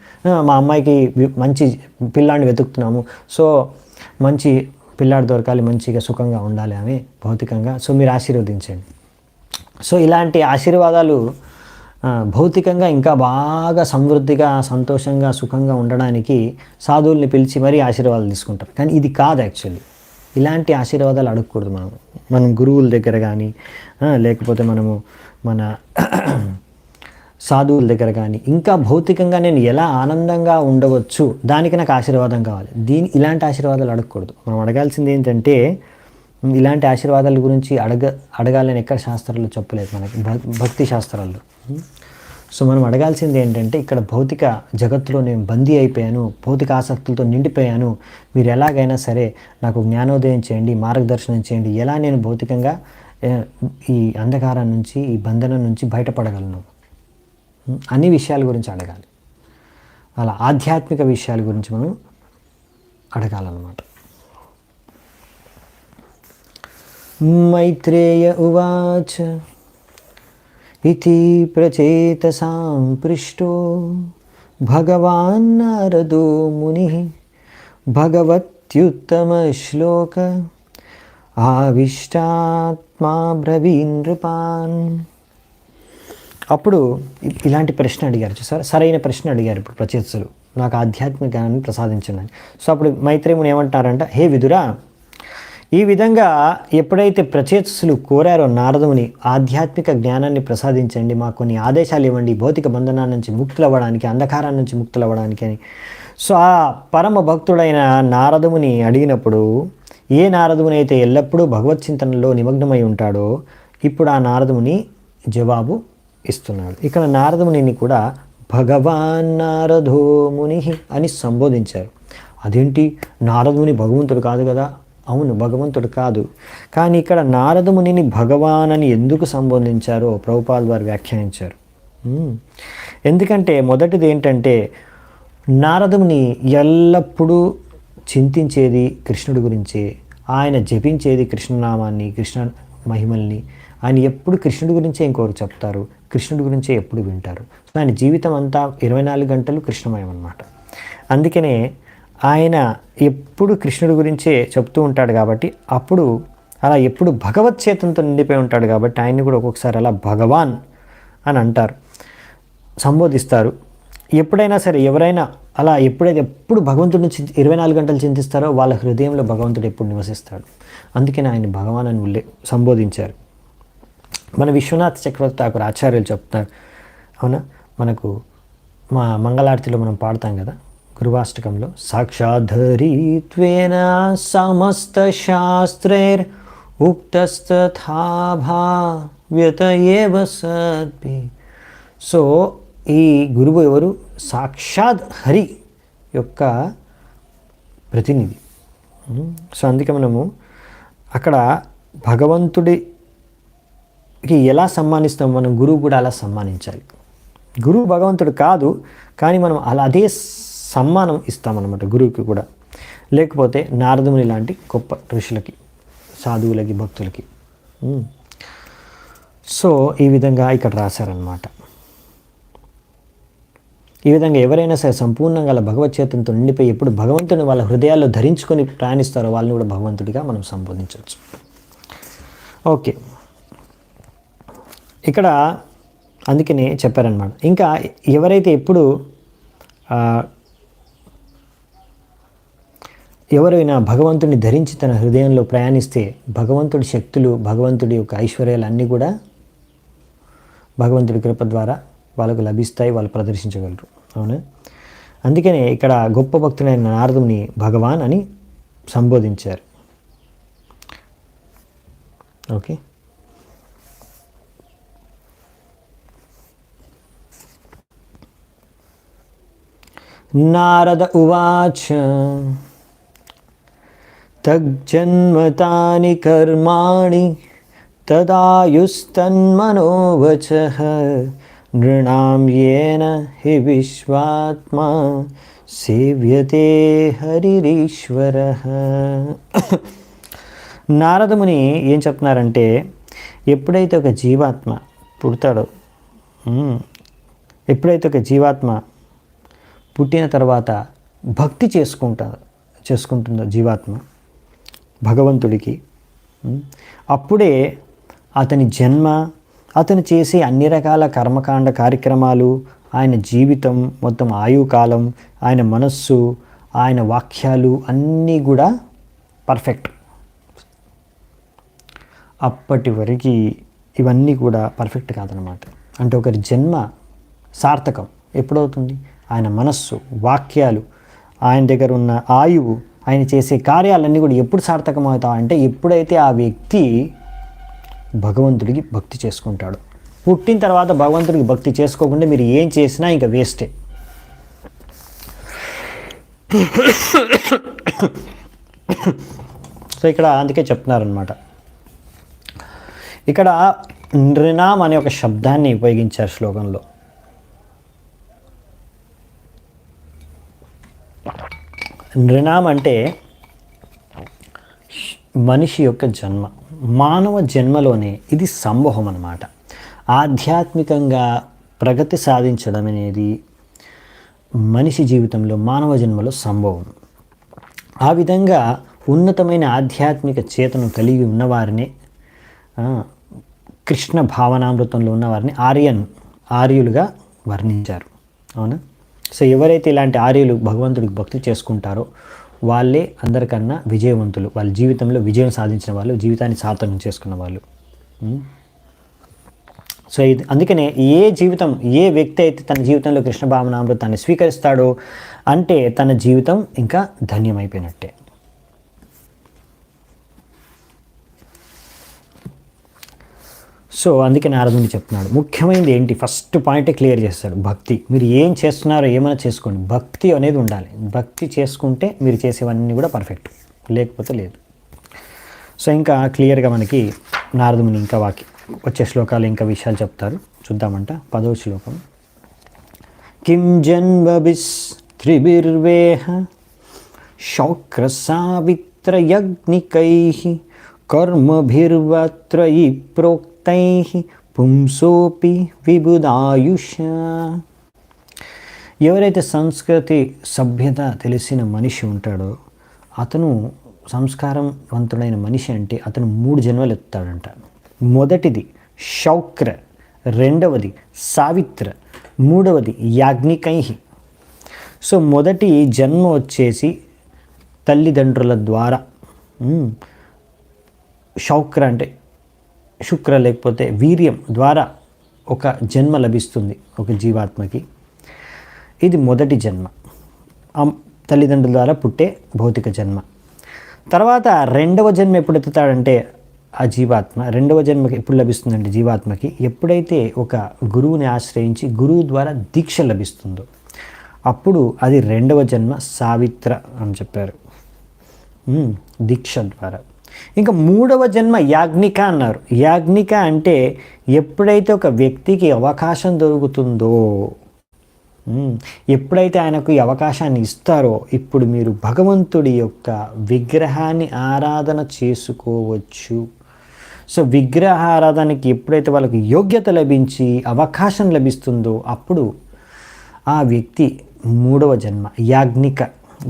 మా అమ్మాయికి మంచి పిల్లాడిని వెతుకుతున్నాము, సో మంచి పిల్లాడు దొరకాలి, మంచిగా సుఖంగా ఉండాలి ఆమె భౌతికంగా, సో మీరు ఆశీర్వదించండి. సో ఇలాంటి ఆశీర్వాదాలు భౌతికంగా ఇంకా బాగా సమృద్ధిగా, సంతోషంగా, సుఖంగా ఉండడానికి సాధువుల్ని పిలిచి మరీ ఆశీర్వాదాలు తీసుకుంటారు. కానీ ఇది కాదు యాక్చువల్లీ. ఇలాంటి ఆశీర్వాదాలు అడగకూడదు మనం గురువుల దగ్గర కానీ, లేకపోతే మన సాధువుల దగ్గర కానీ. ఇంకా భౌతికంగా నేను ఎలా ఆనందంగా ఉండవచ్చు, దానికి నాకు ఆశీర్వాదం కావాలి. ఇలాంటి ఆశీర్వాదాలు అడగకూడదు. మనం అడగాల్సింది ఏంటంటే, ఇలాంటి ఆశీర్వాదాల గురించి అడగాలని ఎక్కడ శాస్త్రాల్లో చెప్పలేదు మనకి, భక్తి శాస్త్రాల్లో. సో మనం అడగాల్సింది ఏంటంటే, ఇక్కడ భౌతిక జగత్తులో నేను బందీ అయిపోయాను, భౌతిక ఆసక్తులతో నిండిపోయాను, మీరు ఎలాగైనా సరే నాకు జ్ఞానోదయం చేయండి, మార్గదర్శనం చేయండి, ఎలా నేను భౌతికంగా ఈ అంధకారం నుంచి, ఈ బంధనం నుంచి బయటపడగలను, అన్ని విషయాల గురించి అడగాలి. అలా ఆధ్యాత్మిక విషయాల గురించి మనం అడగాలన్నమాట. మైత్రేయ ఉవాచ ఇతి ప్రచేతసాం పృష్టో భగవాన్ నారదో ముని భగవత్యుత్తమ శ్లోక ఆవిష్టాత్మా బ్రవీన్ నృపాన్. అప్పుడు ఇలాంటి ప్రశ్న అడిగారు, చూసారా, సరైన ప్రశ్న అడిగారు ఇప్పుడు ప్రచేతసులు, నాకు ఆధ్యాత్మిక జ్ఞానాన్ని ప్రసాదించండి. సో అప్పుడు మైత్రేయుని ఏమంటారంట, హే విదురా, ఈ విధంగా ఎప్పుడైతే ప్రచేతసులు కోరారో నారదుని, ఆధ్యాత్మిక జ్ఞానాన్ని ప్రసాదించండి, మాకు కొన్ని ఆదేశాలు ఇవ్వండి, భౌతిక బంధనాల నుంచి ముక్తులవ్వడానికి, అంధకారం నుంచి ముక్తులవ్వడానికి అని. సో ఆ పరమ భక్తుడైన నారదుని అడిగినప్పుడు, ఏ నారదుని అయితే ఎల్లప్పుడూ భగవత్ చింతనలో నిమగ్నమై ఉంటాడో, ఇప్పుడు ఆ నారదుని జవాబు ఇస్తున్నాడు. ఇక్కడ నారదుని కూడా భగవాన్ నారదో ముని అని సంబోధించారు. అదేంటి, నారదుని భగవంతుడు కాదు కదా? అవును, భగవంతుడు కాదు. కానీ ఇక్కడ నారద మునిని భగవాన్ అని ఎందుకు సంబోధించారో ప్రభుపాల్ వారు వ్యాఖ్యానించారు. ఎందుకంటే మొదటిది ఏంటంటే, నారదుని ఎల్లప్పుడూ చింతించేది కృష్ణుడి గురించే, ఆయన జపించేది కృష్ణనామాన్ని, కృష్ణ మహిమల్ని. ఆయన ఎప్పుడు కృష్ణుడి గురించే ఇంకొకరు చెప్తారు, కృష్ణుడి గురించే ఎప్పుడు వింటారు. ఆయన జీవితం అంతా 24 గంటలు కృష్ణమయం అన్నమాట. అందుకనే ఆయన ఎప్పుడు కృష్ణుడి గురించే చెప్తూ ఉంటాడు కాబట్టి, అప్పుడు అలా ఎప్పుడు భగవత్ చేతంతో నిండిపోయి ఉంటాడు కాబట్టి ఆయన్ని కూడా ఒక్కొక్కసారి అలా భగవాన్ అని అంటారు, సంబోధిస్తారు. ఎప్పుడైనా సరే ఎవరైనా అలా ఎప్పుడు భగవంతుడి నుంచి 24 గంటలు చింతిస్తారో వాళ్ళ హృదయంలో భగవంతుడు ఎప్పుడు నివసిస్తాడు. అందుకని ఆయన భగవాన్ అని సంబోధించారు. మన విశ్వనాథ్ చక్రవర్తి ఠాకూర్ ఆచార్యులు చెప్తారు, అవునా, మనకు మా మంగళారతిలో మనం పాడతాం కదా, గురువాష్టకంలో, సాక్షాద్ధరిత్వేన సమస్త శాస్త్రైర్ ఉక్తస్తథా భావ్యత ఏవ సద్భి. సో ఈ గురువు ఎవరు? సాక్షాత్ హరి యొక్క ప్రతినిధి. సో అందుకే మనము అక్కడ భగవంతుడికి ఎలా సమ్మానిస్తాం, మనం గురువు కూడా అలా సమ్మానించాలి. గురువు భగవంతుడు కాదు, కానీ మనం అదే సమ్మానం ఇస్తామన్నమాట గురువుకి కూడా. లేకపోతే నారదుని లాంటి గొప్ప ఋషులకి, సాధువులకి, భక్తులకి. సో ఈ విధంగా ఇక్కడ రాశారనమాట. ఈ విధంగా ఎవరైనా సరే సంపూర్ణంగా అలా భగవచ్చేతంతో నిండిపోయి ఎప్పుడు భగవంతుని వాళ్ళ హృదయాల్లో ధరించుకొని ప్రయాణిస్తారో వాళ్ళని కూడా భగవంతుడిగా మనం సంబోధించవచ్చు. ఓకే, ఇక్కడ అందుకనే చెప్పారనమాట. ఇంకా ఎవరైతే ఎప్పుడు ఎవరైనా భగవంతుడిని ధరించి తన హృదయంలో ప్రయాణిస్తే భగవంతుడి శక్తులు, భగవంతుడి యొక్క ఐశ్వర్యాలు అన్నీ కూడా భగవంతుడి కృప ద్వారా వాళ్ళకు లభిస్తాయి, వాళ్ళు ప్రదర్శించగలరు. అవునా? అందుకనే ఇక్కడ గొప్ప భక్తుడైన నారదుని భగవాన్ అని సంబోధించారు. ఓకే, నారద ఉవాచ తజ్జన్మతాని కర్మాణి తదాయుస్తన్మనోవచః నృణాం యేన హి విశ్వాత్మా సేవ్యతే హరిరీశ్వరః. నారదముని ఏం చెప్తున్నారంటే, ఎప్పుడైతే ఒక జీవాత్మ పుడతాడో, ఎప్పుడైతే ఒక జీవాత్మ పుట్టిన తర్వాత భక్తి చేసుకుంటుందో జీవాత్మ భగవంతుడికి, అప్పుడే అతని జన్మ, అతను చేసే అన్ని రకాల కర్మకాండ కార్యక్రమాలు, ఆయన జీవితం మొత్తం, ఆయుకాలం, ఆయన మనస్సు, ఆయన వాక్యాలు అన్నీ కూడా పర్ఫెక్ట్. అప్పటి వరకు ఇవన్నీ కూడా పర్ఫెక్ట్ కాదనమాట. అంటే ఒకరి జన్మ సార్థకం ఎప్పుడవుతుంది? ఆయన మనస్సు, వాక్యాలు, ఆయన దగ్గర ఉన్న ఆయువు, ఆయన చేసే కార్యాలన్నీ కూడా ఎప్పుడు సార్థకమవుతాయంటే ఎప్పుడైతే ఆ వ్యక్తి భగవంతుడికి భక్తి చేసుకుంటాడు. పుట్టిన తర్వాత భగవంతుడికి భక్తి చేసుకోకుండా మీరు ఏం చేసినా ఇంకా వేస్టే. సో ఇక్కడ అందుకే చెప్తున్నారనమాట. ఇక్కడ నృణాం అనే ఒక శబ్దాన్ని ఉపయోగించారు శ్లోకంలో. నృణాం అంటే మనిషి యొక్క జన్మ, మానవ జన్మలోనే ఇది సంభవం అన్నమాట. ఆధ్యాత్మికంగా ప్రగతి సాధించడం అనేది మనిషి జీవితంలో, మానవ జన్మలో సంభవం. ఆ విధంగా ఉన్నతమైన ఆధ్యాత్మిక చేతను కలిగి ఉన్నవారిని, కృష్ణ భావనామృతంలో ఉన్నవారిని ఆర్యులుగా వర్ణించారు. అవునా? సో ఎవరైతే ఇలాంటి ఆర్యులు భగవంతుడికి భక్తి చేసుకుంటారో వాళ్ళే అందరికన్నా విజయవంతులు, వాళ్ళ జీవితంలో విజయం సాధించిన వాళ్ళు, జీవితాన్ని సార్థకం చేసుకున్న వాళ్ళు. సో ఇది అందుకనే ఏ వ్యక్తి అయితే తన జీవితంలో కృష్ణ భావనామృతాన్ని స్వీకరిస్తాడో అంటే తన జీవితం ఇంకా ధన్యమైపోయినట్టే. సో అందుకే నారదుని చెప్తున్నాడు, ముఖ్యమైనది ఏంటి, ఫస్ట్ పాయింటే క్లియర్ చేస్తాడు. భక్తి. మీరు ఏం చేస్తున్నారో ఏమైనా చేసుకోండి, భక్తి అనేది ఉండాలి. భక్తి చేసుకుంటే మీరు చేసేవన్నీ కూడా పర్ఫెక్ట్, లేకపోతే లేదు. సో ఇంకా క్లియర్గా మనకి నారదుని ఇంకా వచ్చే శ్లోకాలు ఇంకా విషయాలు చెప్తారు, చూద్దామంట. 10వ శ్లోకం. కిం జన్మభిస్త్రిభిర్వేహ శౌక్రసావిత్రయజ్ఞికైః కర్మభిర్వత్రయి ప్రోక్తైః పుంసోపి విబుధాయుష. ఎవరైతే సంస్కృతి సభ్యత తెలిసిన మనిషి ఉంటాడో అతను సంస్కారవంతుడైన మనిషి అంటే అతను 3 జన్మలు ఎత్తాడంట. మొదటిది శౌక్ర, రెండవది సావిత్ర, మూడవది యాజ్ఞికైః. సో మొదటి జన్మ వచ్చేసి తల్లిదండ్రుల ద్వారా, శౌక్ర అంటే శుక్ర లేకపోతే వీర్యం ద్వారా ఒక జన్మ లభిస్తుంది ఒక జీవాత్మకి. ఇది మొదటి జన్మ, తల్లిదండ్రుల ద్వారా పుట్టే భౌతిక జన్మ. తర్వాత రెండవ జన్మ ఎప్పుడు ఎత్తుతాడంటే ఆ జీవాత్మ రెండవ జన్మకి ఎప్పుడు లభిస్తుందంటే జీవాత్మకి ఎప్పుడైతే ఒక గురువుని ఆశ్రయించి గురువు ద్వారా దీక్ష లభిస్తుందో అప్పుడు అది రెండవ జన్మ సావిత్ర అని చెప్పారు, దీక్ష ద్వారా. ఇంకా మూడవ జన్మ యాజ్ఞిక అన్నారు. యాజ్ఞిక అంటే ఎప్పుడైతే ఒక వ్యక్తికి అవకాశం దొరుకుతుందో, ఎప్పుడైతే ఆయనకు ఈ అవకాశాన్ని ఇస్తారో ఇప్పుడు మీరు భగవంతుడి యొక్క విగ్రహాన్ని ఆరాధన చేసుకోవచ్చు. సో విగ్రహ ఆరాధనకి ఎప్పుడైతే వాళ్ళకి యోగ్యత లభించి అవకాశం లభిస్తుందో అప్పుడు ఆ వ్యక్తి మూడవ జన్మ యాజ్ఞిక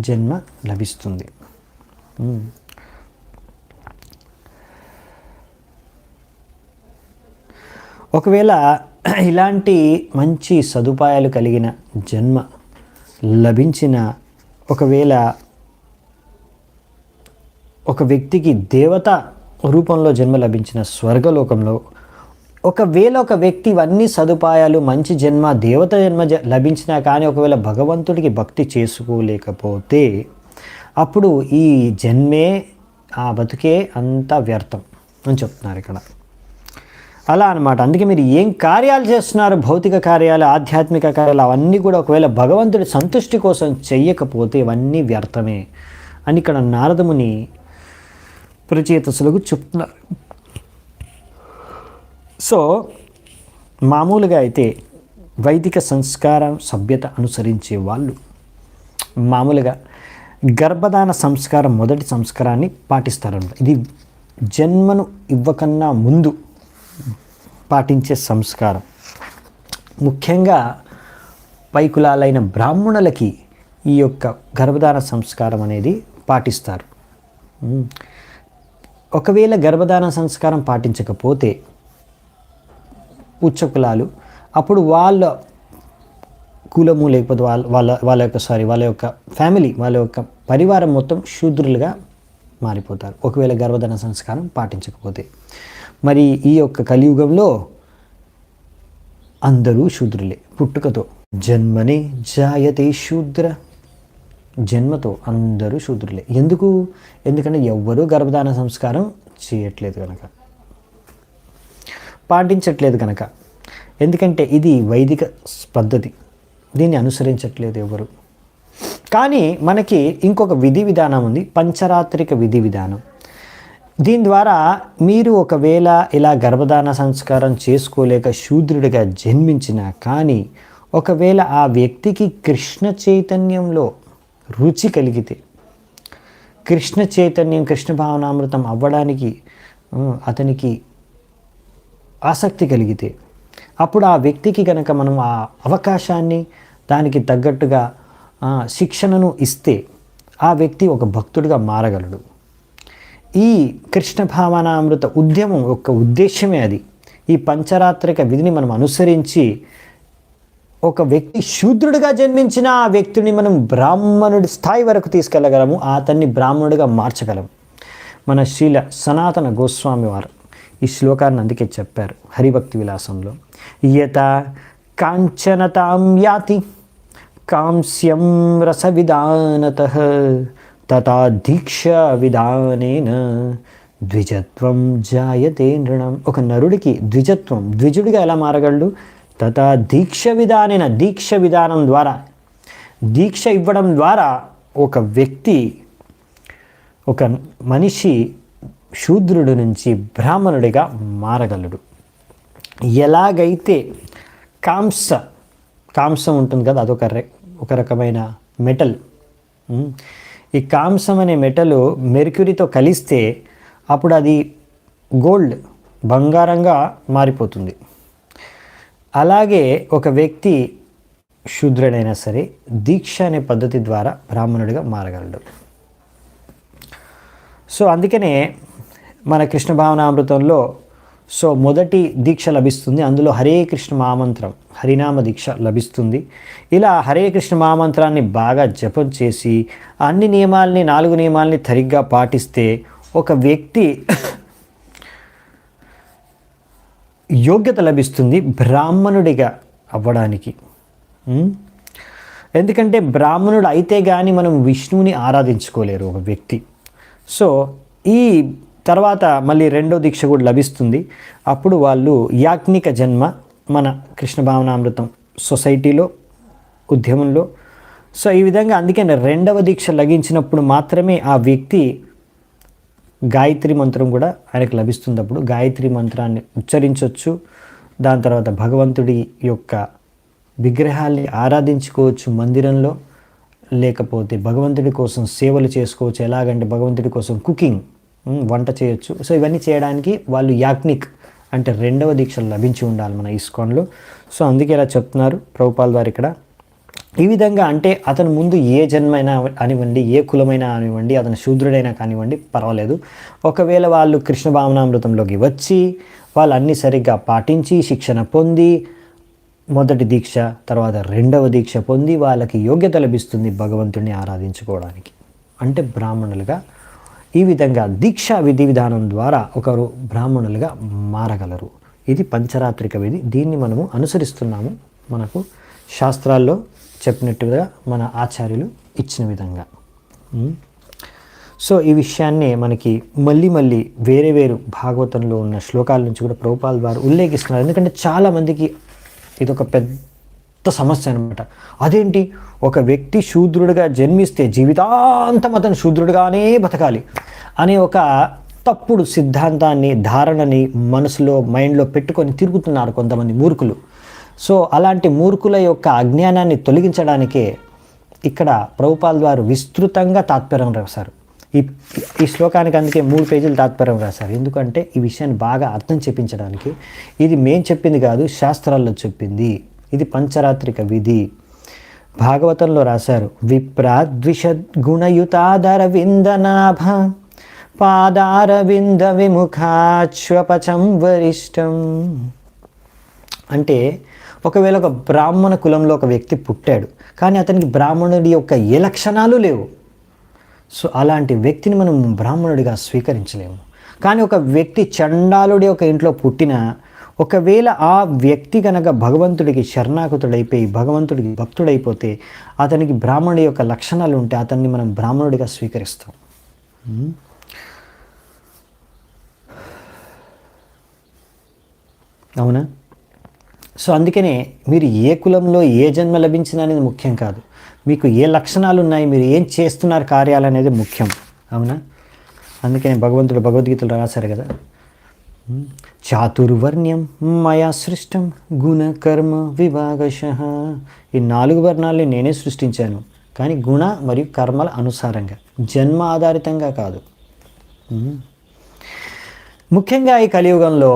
జన్మ లభిస్తుంది. ఒకవేళ ఇలాంటి మంచి సదుపాయాలు కలిగిన జన్మ లభించిన ఒకవేళ ఒక వ్యక్తికి దేవత రూపంలో జన్మ లభించిన స్వర్గలోకంలో ఒకవేళ ఒక వ్యక్తి ఇవన్నీ సదుపాయాలు మంచి జన్మ దేవత జన్మ లభించినా కానీ ఒకవేళ భగవంతుడికి భక్తి చేసుకోలేకపోతే అప్పుడు ఈ జన్మే ఆ బతుకే అంతా వ్యర్థం అని చెప్తున్నారు ఇక్కడ. అలా అనమాట. అందుకే మీరు ఏం కార్యాలు చేస్తున్నారు, భౌతిక కార్యాలు, ఆధ్యాత్మిక కార్యాలు, అవన్నీ కూడా ఒకవేళ భగవంతుడి సంతుష్టి కోసం చెయ్యకపోతే ఇవన్నీ వ్యర్థమే అని ఇక్కడ నారదముని ప్రచేతసులకు చెప్తున్నారు. సో మామూలుగా అయితే వైదిక సంస్కారం సభ్యత అనుసరించే వాళ్ళు మామూలుగా గర్భధాన సంస్కారం మొదటి సంస్కారాన్ని పాటిస్తారన్నమాట. ఇది జన్మను ఇవ్వకన్నా ముందు పాటించే సంస్కారం. ముఖ్యంగా పై కులాలైన బ్రాహ్మణులకి ఈ యొక్క గర్భధాన సంస్కారం అనేది పాటిస్తారు. ఒకవేళ గర్భధాన సంస్కారం పాటించకపోతే ఉచ్చ కులాలు అప్పుడు వాళ్ళ కులము లేకపోతే వాళ్ళ యొక్క ఫ్యామిలీ, వాళ్ళ యొక్క పరివారం మొత్తం శూద్రులుగా మారిపోతారు ఒకవేళ గర్భధాన సంస్కారం పాటించకపోతే. మరి ఈ యొక్క కలియుగంలో అందరూ శూద్రులే పుట్టుకతో. జన్మనే జాయతే శూద్ర, జన్మతో అందరూ శూద్రులే. ఎందుకంటే ఎవ్వరూ గర్భధాన సంస్కారం చేయట్లేదు కనుక, పాటించట్లేదు కనుక. ఎందుకంటే ఇది వైదిక పద్ధతి, దీన్ని అనుసరించట్లేదు ఎవరు. కానీ మనకి ఇంకొక విధి విధానం ఉంది, పంచరాత్రిక విధి విధానం. దీని ద్వారా మీరు ఒకవేళ ఇలా గర్భధాన సంస్కారం చేసుకోలేక శూద్రుడిగా జన్మించినా కానీ ఒకవేళ ఆ వ్యక్తికి కృష్ణ చైతన్యంలో రుచి కలిగితే, కృష్ణ చైతన్యం కృష్ణ భావనామృతం అవ్వడానికి అతనికి ఆసక్తి కలిగితే అప్పుడు ఆ వ్యక్తికి కనుక మనం ఆ అవకాశాన్ని దానికి తగ్గట్టుగా శిక్షణను ఇస్తే ఆ వ్యక్తి ఒక భక్తుడిగా మారగలడు. ఈ కృష్ణ భావనామృత ఉద్యమం యొక్క ఉద్దేశమే అది. ఈ పంచరాత్రిక విధిని మనం అనుసరించి ఒక వ్యక్తి శూద్రుడిగా జన్మించిన ఆ వ్యక్తిని మనం బ్రాహ్మణుడి స్థాయి వరకు తీసుకెళ్ళగలము, అతన్ని బ్రాహ్మణుడిగా మార్చగలము. మన శ్రీల సనాతన గోస్వామి వారు ఈ శ్లోకాన్ని అందుకే చెప్పారు హరిభక్తి విలాసంలో. యత కాంచనతాం యాతి కాంస్యం రసవిధానతః తథా దీక్ష విధానేన ద్విజత్వం జాయతే నృణం. ఒక నరుడికి ద్విజత్వం, ద్విజుడిగా ఎలా మారగలడు? తథా దీక్ష విధానేన, దీక్ష విధానం ద్వారా, దీక్ష ఇవ్వడం ద్వారా ఒక వ్యక్తి, ఒక మనిషి శూద్రుడి నుంచి బ్రాహ్మణుడిగా మారగలడు. ఎలాగైతే కాంసం ఉంటుంది కదా, ఒక రకమైన మెటల్. ఈ కాంసం అనే మెటల్ మెర్క్యూరీతో కలిస్తే అప్పుడు అది గోల్డ్, బంగారంగా మారిపోతుంది. అలాగే ఒక వ్యక్తి శూద్రుడైనా సరే దీక్ష అనే పద్ధతి ద్వారా బ్రాహ్మణుడిగా మారగలడు. సో అందుకనే మన కృష్ణ భావనామృతంలో మొదటి దీక్ష లభిస్తుంది. అందులో హరే కృష్ణ మహామంత్రం, హరినామ దీక్ష లభిస్తుంది. ఇలా హరే కృష్ణ మహామంత్రాన్ని బాగా జపం చేసి అన్ని నియమాల్ని, 4 నియమాల్ని సరిగ్గా పాటిస్తే ఒక వ్యక్తి యోగ్యత లభిస్తుంది బ్రాహ్మణుడిగా అవ్వడానికి. ఎందుకంటే బ్రాహ్మణుడు అయితే కానీ మనం విష్ణువుని ఆరాధించుకోలేరు ఒక వ్యక్తి. సో ఈ తర్వాత మళ్ళీ 2వ దీక్ష కూడా లభిస్తుంది. అప్పుడు వాళ్ళు యాజ్ఞిక జన్మ మన కృష్ణ భావనామృతం సొసైటీలో, ఉద్యమంలో. సో ఈ విధంగా అందుకని 2వ దీక్ష లభించినప్పుడు మాత్రమే ఆ వ్యక్తి గాయత్రి మంత్రం కూడా ఆయనకు లభిస్తుంది. అప్పుడు గాయత్రి మంత్రాన్ని ఉచ్చరించవచ్చు. దాని తర్వాత భగవంతుడి యొక్క విగ్రహాల్ని ఆరాధించుకోవచ్చు మందిరంలో, లేకపోతే భగవంతుడి కోసం సేవలు చేసుకోవచ్చు. ఎలాగంటే భగవంతుడి కోసం కుకింగ్, వంట చేయొచ్చు. సో ఇవన్నీ చేయడానికి వాళ్ళు యాజ్ఞిక్ అంటే 2వ దీక్షలు లభించి ఉండాలి మన ఇస్కాన్లో. సో అందుకే ఇలా చెప్తున్నారు ప్రభుపాల్ వారు ఇక్కడ. ఈ విధంగా అంటే అతను ముందు ఏ జన్మైనా అనివ్వండి, ఏ కులమైనా అనివ్వండి, అతను శూద్రుడైనా కానివ్వండి పర్వాలేదు. ఒకవేళ వాళ్ళు కృష్ణ భావనామృతంలోకి వచ్చి వాళ్ళు అన్నీ సరిగ్గా పాటించి శిక్షణ పొంది మొదటి దీక్ష తర్వాత రెండవ దీక్ష పొంది వాళ్ళకి యోగ్యత లభిస్తుంది భగవంతుడిని ఆరాధించుకోవడానికి. అంటే బ్రాహ్మణులుగా ఈ విధంగా దీక్షా విధి విధానం ద్వారా ఒకరు బ్రాహ్మణులుగా మారగలరు. ఇది పంచరాత్రిక విధి. దీన్ని మనము అనుసరిస్తున్నాము మనకు శాస్త్రాల్లో చెప్పినట్టుగా మన ఆచార్యులు ఇచ్చిన విధంగా. సో ఈ విషయాన్ని మనకి మళ్ళీ మళ్ళీ వేరే భాగవతంలో ఉన్న శ్లోకాల నుంచి కూడా ప్రభుపాల్ వారు ఉల్లేఖిస్తున్నారు. ఎందుకంటే చాలామందికి ఇదొక పెద్ద సమస్య అనమాట. అదేంటి, ఒక వ్యక్తి శూద్రుడిగా జన్మిస్తే జీవితాంతం అతను శూద్రుడిగానే బతకాలి అనే ఒక తప్పుడు సిద్ధాంతాన్ని ధారణని మనసులో మైండ్లో పెట్టుకొని తిరుగుతున్నారు కొంతమంది మూర్ఖులు. సో అలాంటి మూర్ఖుల యొక్క అజ్ఞానాన్ని తొలగించడానికే ఇక్కడ ప్రభుపాల్ వారు విస్తృతంగా తాత్పర్యం రాశారు. ఈ శ్లోకానికి అందుకే 3 పేజీలు తాత్పర్యం రాశారు. ఎందుకంటే ఈ విషయాన్ని బాగా అర్థం చెప్పించడానికి. ఇది మేం చెప్పింది కాదు, శాస్త్రాల్లో చెప్పింది. ఇది పంచరాత్రిక విధి. భాగవతంలో రాశారు, విప్రాద్విషద్గుణయుతాదర విందనాభ పాదారవింద విముఖాశ్వపచం వరిష్టం. అంటే ఒకవేళ ఒక బ్రాహ్మణ కులంలో ఒక వ్యక్తి పుట్టాడు, కానీ అతనికి బ్రాహ్మణుడి యొక్క ఏ లక్షణాలు లేవు. సో అలాంటి వ్యక్తిని మనం బ్రాహ్మణుడిగా స్వీకరించలేము. కానీ ఒక వ్యక్తి చండాలుడి యొక్క ఇంట్లో పుట్టిన, ఒకవేళ ఆ వ్యక్తి కనుక భగవంతుడికి శరణాగతుడైపోయి భగవంతుడికి భక్తుడైపోతే అతనికి బ్రాహ్మణుడి యొక్క లక్షణాలు ఉంటే అతన్ని మనం బ్రాహ్మణుడిగా స్వీకరిస్తాం. అవునా? సో అందుకనే మీరు ఏ కులంలో ఏ జన్మ లభించిన అనేది ముఖ్యం కాదు, మీకు ఏ లక్షణాలు ఉన్నాయి, మీరు ఏం చేస్తున్నారు కార్యాలు అనేది ముఖ్యం. అవునా? అందుకనే భగవంతుడు భగవద్గీతలో రాశారు కదా, చాతుర్వర్ణ్యం మయా సృష్టం గుణ కర్మ విభాగశః. ఈ 4 వర్ణాలని నేనే సృష్టించాను, కానీ గుణ మరియు కర్మల అనుసారంగా, జన్మ ఆధారితంగా కాదు. ముఖ్యంగా ఈ కలియుగంలో,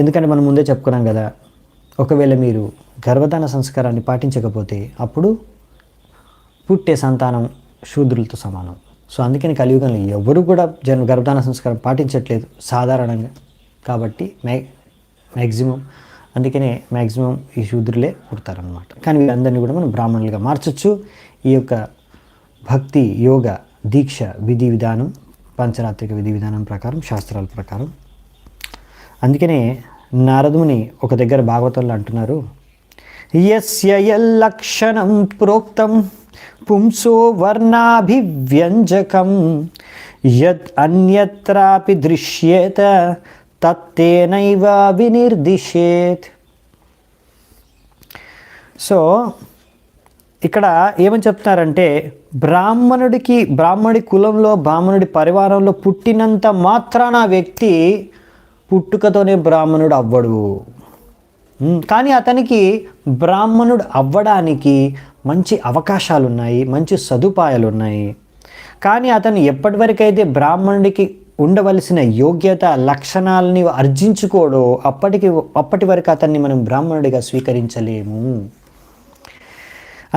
ఎందుకంటే మనం ముందే చెప్పుకున్నాం కదా, ఒకవేళ మీరు గర్భధాన సంస్కారాన్ని పాటించకపోతే అప్పుడు పుట్టే సంతానం శూద్రులతో సమానం. సో అందుకని కలియుగంలో ఎవరు కూడా గర్భధాన సంస్కారం పాటించట్లేదు సాధారణంగా. కాబట్టి మ్యాక్సిమం ఈ శూద్రులే పుడతారనమాట. కానీ వీళ్ళందరినీ కూడా మనం బ్రాహ్మణులుగా మార్చచ్చు. ఈ యొక్క భక్తి యోగ దీక్ష విధి విధానం పంచరాత్రిక విధి విధానం ప్రకారం, శాస్త్రాల ప్రకారం. అందుకనే నారదుని ఒక దగ్గర భాగవతంలో అంటున్నారు, యస్య యల్లక్షణం ప్రోక్తం పుంసో వర్ణాభివ్యంజకం యద్ అన్యత్రాపి దృశ్యేత తత్తేనైవ వినిర్దిశేత్. సో ఇక్కడ ఏమని చెప్తున్నారంటే, బ్రాహ్మణుడి కులంలో బ్రాహ్మణుడి పరివారంలో పుట్టినంత మాత్రాన వ్యక్తి పుట్టుకతోనే బ్రాహ్మణుడు అవ్వడు. కానీ అతనికి బ్రాహ్మణుడు అవ్వడానికి మంచి అవకాశాలు ఉన్నాయి, మంచి సదుపాయాలు ఉన్నాయి. కానీ అతను ఎప్పటివరకైతే బ్రాహ్మణుడికి ఉండవలసిన యోగ్యత లక్షణాలని అర్జించుకోడో అప్పటి వరకు అతన్ని మనం బ్రాహ్మణుడిగా స్వీకరించలేము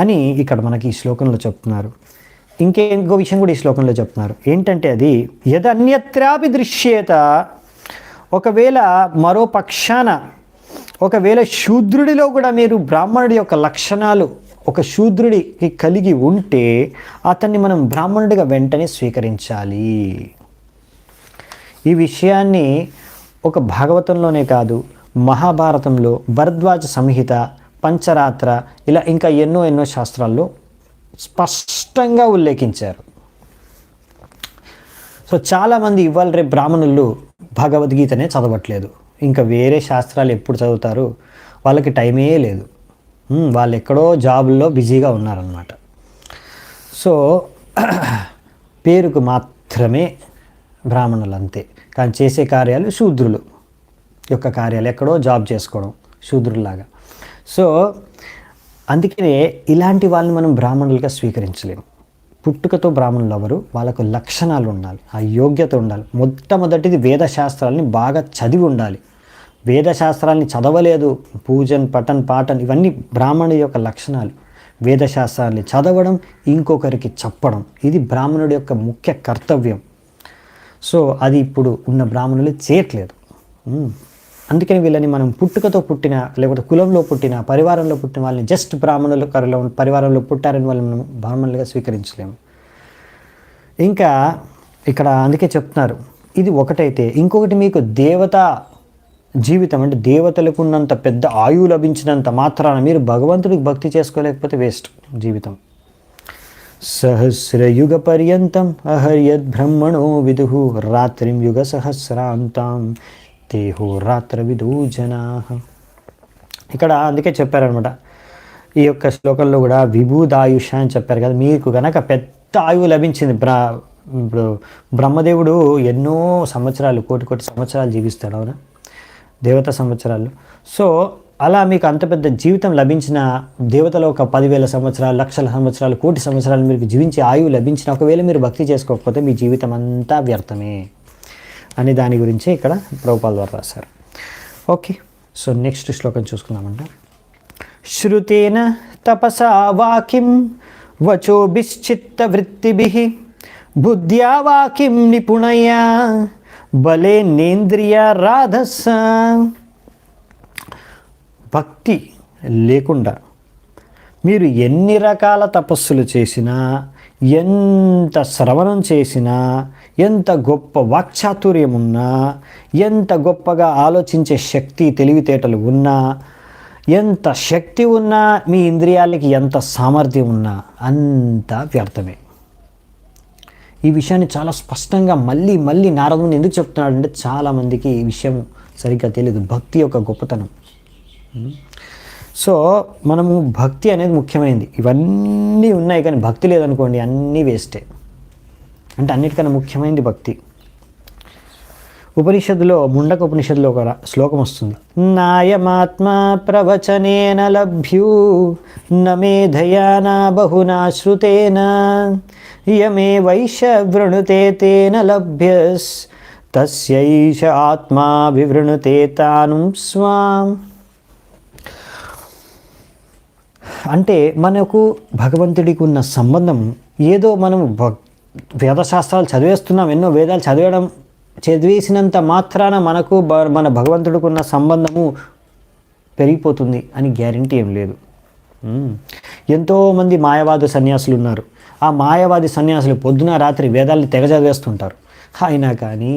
అని ఇక్కడ మనకి ఈ శ్లోకంలో చెప్తున్నారు. ఇంకో విషయం కూడా ఈ శ్లోకంలో చెప్తున్నారు. ఏంటంటే అది యదన్యత్రాపి దృశ్యేత, ఒకవేళ మరో పక్షాన ఒకవేళ శూద్రుడిలో కూడా మీరు బ్రాహ్మణుడి యొక్క లక్షణాలు ఒక శూద్రుడికి కలిగి ఉంటే అతన్ని మనం బ్రాహ్మణుడిగా వెంటనే స్వీకరించాలి. ఈ విషయాన్ని ఒక భాగవతంలోనే కాదు, మహాభారతంలో భరద్వాజ సంహిత, పంచరాత్ర, ఇలా ఇంకా ఎన్నో శాస్త్రాల్లో స్పష్టంగా ఉల్లేఖించారు. సో చాలామంది ఇవాళ రేపు బ్రాహ్మణులు భగవద్గీతనే చదవట్లేదు, ఇంకా వేరే శాస్త్రాలు ఎప్పుడు చదువుతారు, వాళ్ళకి టైమే లేదు, వాళ్ళు ఎక్కడో జాబుల్లో బిజీగా ఉన్నారనమాట. సో పేరుకు మాత్రమే బ్రాహ్మణులు అంతే, కానీ చేసే కార్యాలు శూద్రులు యొక్క కార్యాలు, ఎక్కడో జాబ్ చేసుకోవడం శూద్రులాగా. సో అందుకనే ఇలాంటి వాళ్ళని మనం బ్రాహ్మణులుగా స్వీకరించలేము. పుట్టుకతో బ్రాహ్మణులు ఎవరు, వాళ్ళకు లక్షణాలు ఉండాలి, ఆ యోగ్యత ఉండాలి. మొట్టమొదటిది వేదశాస్త్రాలని బాగా చదివి ఉండాలి. వేదశాస్త్రాలని చదవలేదు, పూజన్ పఠన్ పాఠన్ ఇవన్నీ బ్రాహ్మణుడి యొక్క లక్షణాలు. వేదశాస్త్రాన్ని చదవడం, ఇంకొకరికి చెప్పడం, ఇది బ్రాహ్మణుడి యొక్క ముఖ్య కర్తవ్యం. సో అది ఇప్పుడు ఉన్న బ్రాహ్మణులు చేయట్లేదు. అందుకని వీళ్ళని మనం పుట్టుకతో పుట్టిన, లేకపోతే కులంలో పుట్టిన, పరివారంలో పుట్టిన వాళ్ళని జస్ట్ బ్రాహ్మణుల పరివారంలో పుట్టారని వాళ్ళని మనం బ్రాహ్మణులుగా స్వీకరించలేము. ఇంకా ఇక్కడ అందుకే చెప్తున్నారు, ఇది ఒకటైతే ఇంకొకటి, మీకు దేవతా జీవితం అంటే దేవతలకు ఉన్నంత పెద్ద ఆయువు లభించినంత మాత్రాన మీరు భగవంతుడికి భక్తి చేసుకోలేకపోతే వేస్ట్ జీవితం. సహస్రయుగ పర్యంతం అహర్యద్ బ్రహ్మణో విదుహు రాత్రిం యుగ సహస్రాంతం తేహో రాత్ర విదు జనా. ఇక్కడ అందుకే చెప్పారనమాట, ఈ యొక్క శ్లోకంలో కూడా విభూదాయుష అని చెప్పారు కదా. మీకు గనక పెద్ద ఆయువు లభించింది, ఇప్పుడు బ్రహ్మదేవుడు ఎన్నో సంవత్సరాలు, కోటి సంవత్సరాలు జీవిస్తాడు, అవునా, దేవతా సంవత్సరాలు. సో అలా మీకు అంత పెద్ద జీవితం లభించిన, దేవతలో ఒక 10,000 సంవత్సరాలు, లక్షల సంవత్సరాలు, కోటి సంవత్సరాలు మీకు జీవించే ఆయువు లభించిన, ఒకవేళ మీరు భక్తి చేసుకోకపోతే మీ జీవితం అంతా వ్యర్థమే అని దాని గురించి ఇక్కడ ప్రభుపాల్ వారు రాశారు. ఓకే, సో నెక్స్ట్ శ్లోకం చూసుకుందామంట. శ్రుతేన తపసా వాకిం వచోభిశ్చిత్త వృత్తిభిః బుద్ధ్యా వాకిం నిపుణయా బలేనేంద్రియ రాధస. భక్తి లేకుండా మీరు ఎన్ని రకాల తపస్సులు చేసినా, ఎంత శ్రవణం చేసినా, ఎంత గొప్ప వాక్చాతుర్యం ఉన్నా, ఎంత గొప్పగా ఆలోచించే శక్తి తెలివితేటలు ఉన్నా, ఎంత శక్తి ఉన్నా, మీ ఇంద్రియాలకి ఎంత సామర్థ్యం ఉన్నా అంతా వ్యర్థమే. ఈ విషయాన్ని చాలా స్పష్టంగా మళ్ళీ మళ్ళీ నారదుని ఎందుకు చెప్తున్నాడు అంటే, చాలామందికి ఈ విషయం సరిగ్గా తెలియదు, భక్తి యొక్క గొప్పతనం. సో మనము భక్తి అనేది ముఖ్యమైనది. ఇవన్నీ ఉన్నాయి కానీ భక్తి లేదనుకోండి అన్నీ వేస్టే. అంటే అన్నిటికన్నా ముఖ్యమైనది భక్తి. ఉపనిషత్తులో, ముండక ఉపనిషత్తులో ఒక శ్లోకం వస్తుంది, నాయమాత్మా ప్రవచనేన లభ్యూ నమేధయా నా బహునా శ్రుతేన యమే వైష వృణుతే తేన లభ్యస్ తస్యైష ఆత్మా వివృణుతే తానుం స్వాం. అంటే మనకు భగవంతుడికి ఉన్న సంబంధం ఏదో మనము వేదశాస్త్రాలు చదివేస్తున్నాం, ఎన్నో వేదాలు చదివేసినంత మాత్రాన మనకు మన భగవంతుడికి ఉన్న సంబంధము పెరిగిపోతుంది అని గ్యారంటీ ఏం లేదు. ఎంతోమంది మాయావాది సన్యాసులు ఉన్నారు. ఆ మాయావాది సన్యాసులు పొద్దున రాత్రి వేదాలను తెగ చదివేస్తుంటారు. అయినా కానీ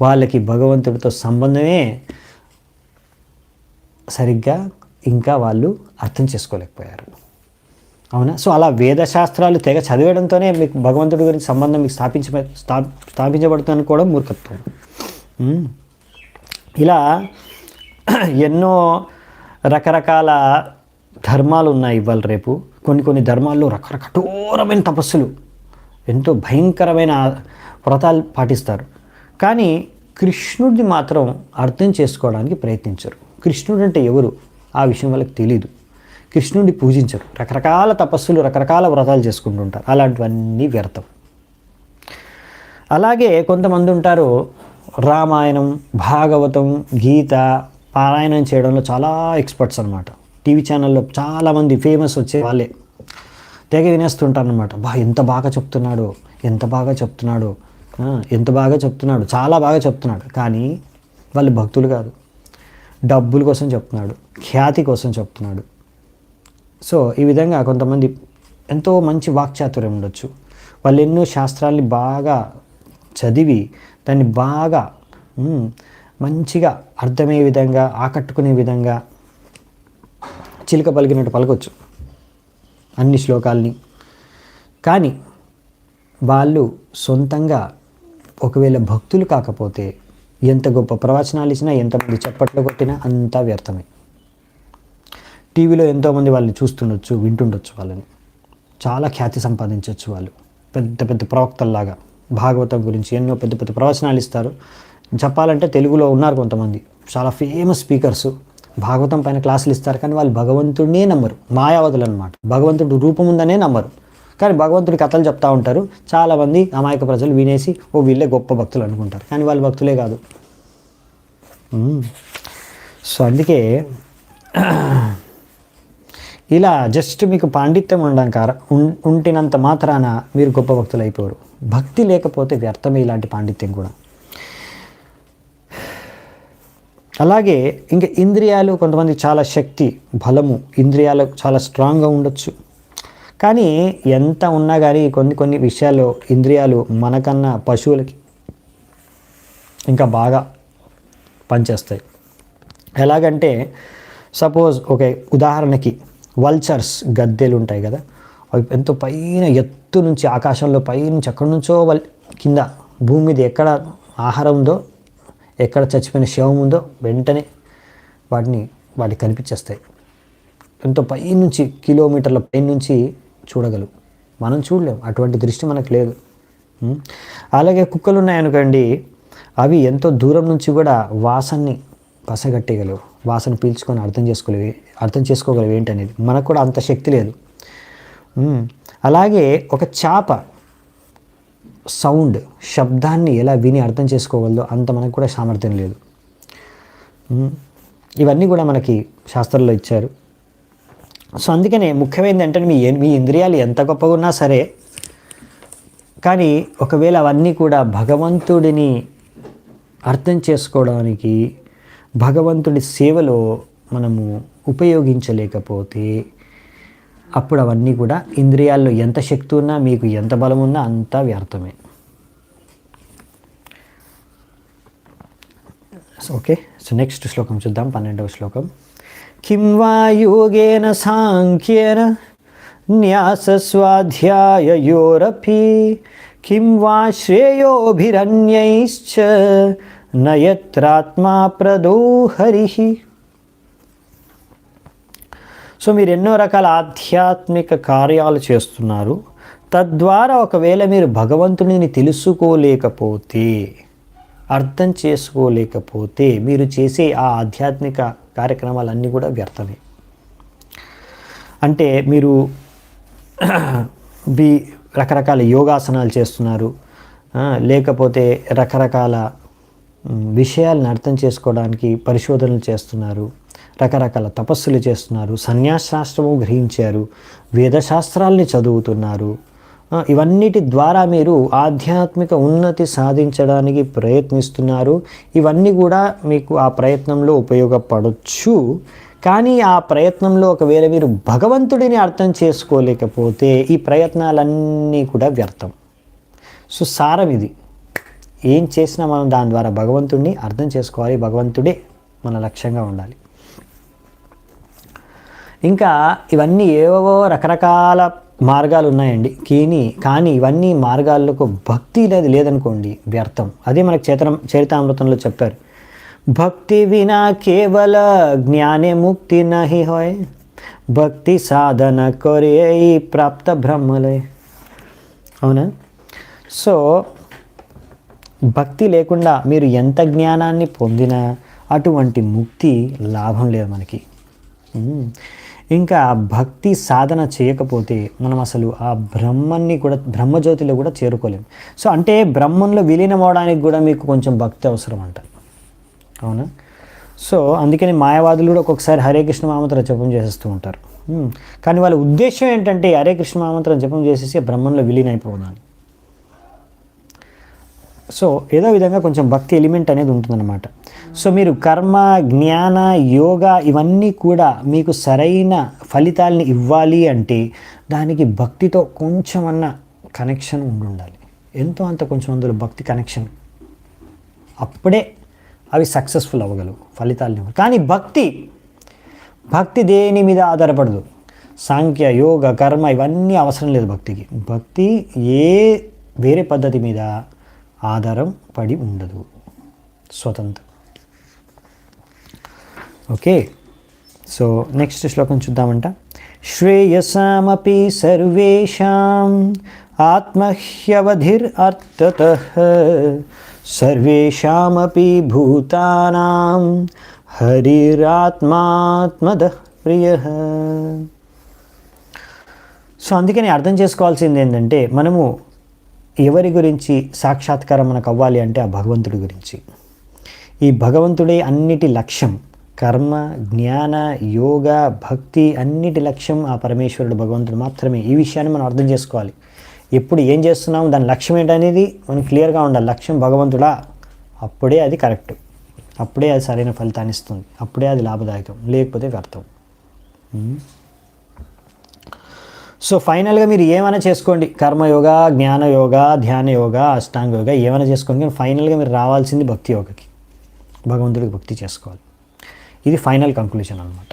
వాళ్ళకి భగవంతుడితో సంబంధమే సరిగ్గా ఇంకా వాళ్ళు అర్థం చేసుకోలేకపోయారు, అవునా. సో అలా వేదశాస్త్రాలు తెగ చదివేయడంతోనే మీకు భగవంతుడి గురించి సంబంధం మీకు స్థాపించబడుతుంది కూడా మూర్ఖత్వం. ఇలా ఎన్నో రకరకాల ధర్మాలు ఉన్నాయి ఇవాళ రేపు. కొన్ని ధర్మాల్లో కఠోరమైన తపస్సులు, ఎంతో భయంకరమైన వ్రతాలు పాటిస్తారు. కానీ కృష్ణుడిని మాత్రం అర్థం చేసుకోవడానికి ప్రయత్నించరు. కృష్ణుడు అంటే ఎవరు ఆ విషయం వాళ్ళకి తెలీదు. కృష్ణుడిని పూజించరు. రకరకాల తపస్సులు, రకరకాల వ్రతాలు చేసుకుంటుంటారు. అలాంటివన్నీ వ్యర్థం. అలాగే కొంతమంది ఉంటారు, రామాయణం, భాగవతం, గీత పారాయణం చేయడంలో చాలా ఎక్స్పర్ట్స్ అనమాట. టీవీ ఛానల్లో చాలామంది ఫేమస్ వచ్చే వాళ్ళే తెగ వినేస్తుంటారు అనమాట. ఎంత బాగా చెప్తున్నాడు, ఎంత బాగా చెప్తున్నాడు, ఎంత బాగా చెప్తున్నాడు, చాలా బాగా చెప్తున్నాడు. కానీ వాళ్ళు భక్తులు కాదు, డబ్బుల కోసం చెప్తున్నాడు, ఖ్యాతి కోసం చెప్తున్నాడు. సో ఈ విధంగా కొంతమంది ఎంతో మంచి వాక్చాతుర్యం ఉండొచ్చు, వాళ్ళు ఎన్నో శాస్త్రాల్ని బాగా చదివి దాన్ని బాగా మంచిగా అర్థమయ్యే విధంగా, ఆకట్టుకునే విధంగా చిలుక పలికినట్టు పలకొచ్చు అన్ని శ్లోకాల్ని. కానీ వాళ్ళు సొంతంగా ఒకవేళ భక్తులు కాకపోతే ఎంత గొప్ప ప్రవచనాలు ఇచ్చినా, ఎంతమంది చప్పట్లు కొట్టినా అంతా వ్యర్థమే. టీవీలో ఎంతోమంది వాళ్ళని చూస్తుండొచ్చు, వింటుండొచ్చు, వాళ్ళని చాలా ఖ్యాతి సంపాదించవచ్చు. వాళ్ళు పెద్ద పెద్ద ప్రవక్తల్లాగా భాగవతం గురించి ఎన్నో పెద్ద పెద్ద ప్రవచనాలు ఇస్తారు. చెప్పాలంటే తెలుగులో ఉన్నారు కొంతమంది చాలా ఫేమస్ స్పీకర్సు, భాగవతం పైన క్లాసులు ఇస్తారు. కానీ వాళ్ళు భగవంతుడినే నమ్మరు, మాయావతులు అనమాట. భగవంతుడు రూపం ఉందనే నమ్మరు, కానీ భగవంతుడి కథలు చెప్తూ ఉంటారు. చాలామంది అమాయక ప్రజలు వినేసి వీళ్ళే గొప్ప భక్తులు అనుకుంటారు, కానీ వాళ్ళు భక్తులే కాదు. సో అందుకే ఇలా జస్ట్ మీకు పాండిత్యం ఉంటినంత మాత్రాన మీరు గొప్ప భక్తులు అయిపోరు. భక్తి లేకపోతే వ్యర్థమే ఇలాంటి పాండిత్యం కూడా. అలాగే ఇంకా ఇంద్రియాలు, కొంతమంది చాలా శక్తి, బలము, ఇంద్రియాలు చాలా స్ట్రాంగ్గా ఉండొచ్చు. కానీ ఎంత ఉన్నా కానీ కొన్ని విషయాల్లో ఇంద్రియాలు మనకన్నా పశువులకి ఇంకా బాగా పనిచేస్తాయి. ఎలాగంటే సపోజ్ ఉదాహరణకి వల్చర్స్, గద్దెలు ఉంటాయి కదా, అవి ఎంతో పైన ఎత్తు నుంచి, ఆకాశంలో పైనుంచి ఎక్కడి నుంచో కింద భూమి మీద ఎక్కడ ఆహారం ఉందో, ఎక్కడ చచ్చిపోయిన శవం ఉందో వెంటనే వాటికి కనిపించేస్తాయి. ఎంతో పైనుంచి, కిలోమీటర్ల పైనుంచి చూడగలవు. మనం చూడలేము, అటువంటి దృష్టి మనకు లేదు. అలాగే కుక్కలు ఉన్నాయనుకోండి, అవి ఎంతో దూరం నుంచి కూడా వాసనని పసగట్టేయగలవు, వాసన పీల్చుకొని అర్థం చేసుకోగలవు ఏంటనేది. మనకు కూడా అంత శక్తి లేదు. అలాగే ఒక చేప శబ్దాన్ని ఎలా విని అర్థం చేసుకోగలదో అంత మనకు కూడా సామర్థ్యం లేదు. ఇవన్నీ కూడా మనకి శాస్త్రంలో ఇచ్చారు. సో అందుకనే ముఖ్యమైనది ఏంటంటే మీ ఇంద్రియాలు ఎంత గొప్పగా ఉన్నా సరే, కానీ ఒకవేళ అవన్నీ కూడా భగవంతుడిని అర్థం చేసుకోవడానికి, భగవంతుడి సేవలో మనము ఉపయోగించలేకపోతే అప్పుడు అవన్నీ కూడా, ఇంద్రియాల్లో ఎంత శక్తి ఉన్నా, మీకు ఎంత బలం ఉన్నా అంతా వ్యర్థమే. ఓకే, సో నెక్స్ట్ శ్లోకం చూద్దాం. 12వ శ్లోకం. కిం వా యోగేన సాంఖ్యేన న్యాసస్వాధ్యాయయోరపి కిం వా శ్రేయోభిరన్యైశ్చ నయత్రాత్మా ప్రదో హరిః. సో మీరు ఎన్నో రకాల ఆధ్యాత్మిక కార్యాలు చేస్తున్నారు. తద్వారా ఒకవేళ మీరు భగవంతుడిని తెలుసుకోలేకపోతే, అర్థం చేసుకోలేకపోతే, మీరు చేసే ఆ ఆధ్యాత్మిక కార్యక్రమాలన్నీ కూడా వ్యర్థమే. అంటే మీరు రకరకాల యోగాసనాలు చేస్తున్నారు, లేకపోతే రకరకాల విషయాలను అర్థం చేసుకోవడానికి పరిశోధనలు చేస్తున్నారు, రకరకాల తపస్సులు చేస్తున్నారు, సన్యాసశాస్త్రము గ్రహించారు, వేదశాస్త్రాల్ని చదువుతున్నారు. ఇవన్నిటి ద్వారా మీరు ఆధ్యాత్మిక ఉన్నతి సాధించడానికి ప్రయత్నిస్తున్నారు. ఇవన్నీ కూడా మీకు ఆ ప్రయత్నంలో ఉపయోగపడవచ్చు. కానీ ఆ ప్రయత్నంలో ఒకవేళ మీరు భగవంతుడిని అర్థం చేసుకోలేకపోతే ఈ ప్రయత్నాలన్నీ కూడా వ్యర్థం. సో సారం ఇది. ఏం చేసినా మనం దాని ద్వారా భగవంతుడిని అర్థం చేసుకోవాలి, భగవంతుడే మన లక్ష్యంగా ఉండాలి. ఇంకా ఇవన్నీ ఏవో రకరకాల మార్గాలు ఉన్నాయండి, కానీ ఇవన్నీ మార్గాలకు భక్తి అనేది లేదనుకోండి, వ్యర్థం. అదే మనకు చరితామృతంలో చెప్పారు, భక్తి వినా కేవల జ్ఞానే ముక్తి నహి హోయ్, భక్తి సాధన కొరే ప్రాప్త బ్రహ్మలే. అవునా? సో భక్తి లేకుండా మీరు ఎంత జ్ఞానాన్ని పొందినా అటువంటి ముక్తి లాభం లేదు మనకి. ఇంకా భక్తి సాధన చేయకపోతే మనం అసలు ఆ బ్రహ్మజ్యోతిలో కూడా చేరుకోలేము. సో అంటే బ్రహ్మంలో విలీనం అవడానికి కూడా మీకు కొంచెం భక్తి అవసరం అంట. అవునా? సో అందుకని మాయావాదులు కూడా ఒక్కొక్కసారి హరే కృష్ణ మహామంత్రం జపం చేసేస్తూ ఉంటారు. కానీ వాళ్ళ ఉద్దేశం ఏంటంటే హరే కృష్ణ మహామంత్రం జపం చేసేసి బ్రహ్మంలో విలీనం అయిపోదాన్ని. సో ఏదో విధంగా కొంచెం భక్తి ఎలిమెంట్ అనేది ఉంటుందన్నమాట. సో మీరు కర్మ, జ్ఞాన, యోగా ఇవన్నీ కూడా మీకు సరైన ఫలితాలని ఇవ్వాలి అంటే దానికి భక్తితో కొంచెమన్నా కనెక్షన్ ఉండాలి. ఎంతో అంత కొంచెం అందులో భక్తి కనెక్షన్, అప్పుడే అవి సక్సెస్ఫుల్ అవ్వగలవు, ఫలితాలని. కానీ భక్తి దేని మీద ఆధారపడదు. సాంఖ్య, యోగ, కర్మ ఇవన్నీ అవసరం లేదు భక్తికి. భక్తి వేరే పద్ధతి మీద ఆధారం పడి ఉండదు, స్వతంత్రం. ఓకే, సో నెక్స్ట్ శ్లోకం చూద్దామంట. శ్రేయసామపి సర్వేషాం ఆత్మహ్యవధిర్ అర్థతః సర్వేషామపి భూతానాం హరిరాత్మాత్మదః ప్రియః. సో అందుకని అర్థం చేసుకోవాల్సింది ఏంటంటే, మనము ఎవరి గురించి సాక్షాత్కారం మనకు అవ్వాలి అంటే ఆ భగవంతుడి గురించి. ఈ భగవంతుడే అన్నిటి లక్ష్యం. కర్మ, జ్ఞాన, యోగ, భక్తి అన్నిటి లక్ష్యం ఆ పరమేశ్వరుడు భగవంతుడు మాత్రమే. ఈ విషయాన్ని మనం అర్థం చేసుకోవాలి. ఎప్పుడు ఏం చేస్తున్నాము, దాని లక్ష్యం ఏంటనేది మనకు క్లియర్గా ఉండాలి. లక్ష్యం భగవంతుడా, అప్పుడే అది కరెక్ట్. అప్పుడే అది సరైన ఫలితాన్ని ఇస్తుంది, అప్పుడే అది లాభదాయకం, లేకపోతే వ్యర్థం. సో ఫైనల్గా మీరు ఏమైనా చేసుకోండి, కర్మయోగ, జ్ఞానయోగ, ధ్యాన యోగ, అష్టాంగ యోగ ఏమైనా చేసుకోండి, కానీ ఫైనల్గా మీరు రావాల్సింది భక్తి యోగకి, భగవంతుడికి భక్తి చేసుకోవాలి. ఇది ఫైనల్ కంక్లూజన్ అనమాట.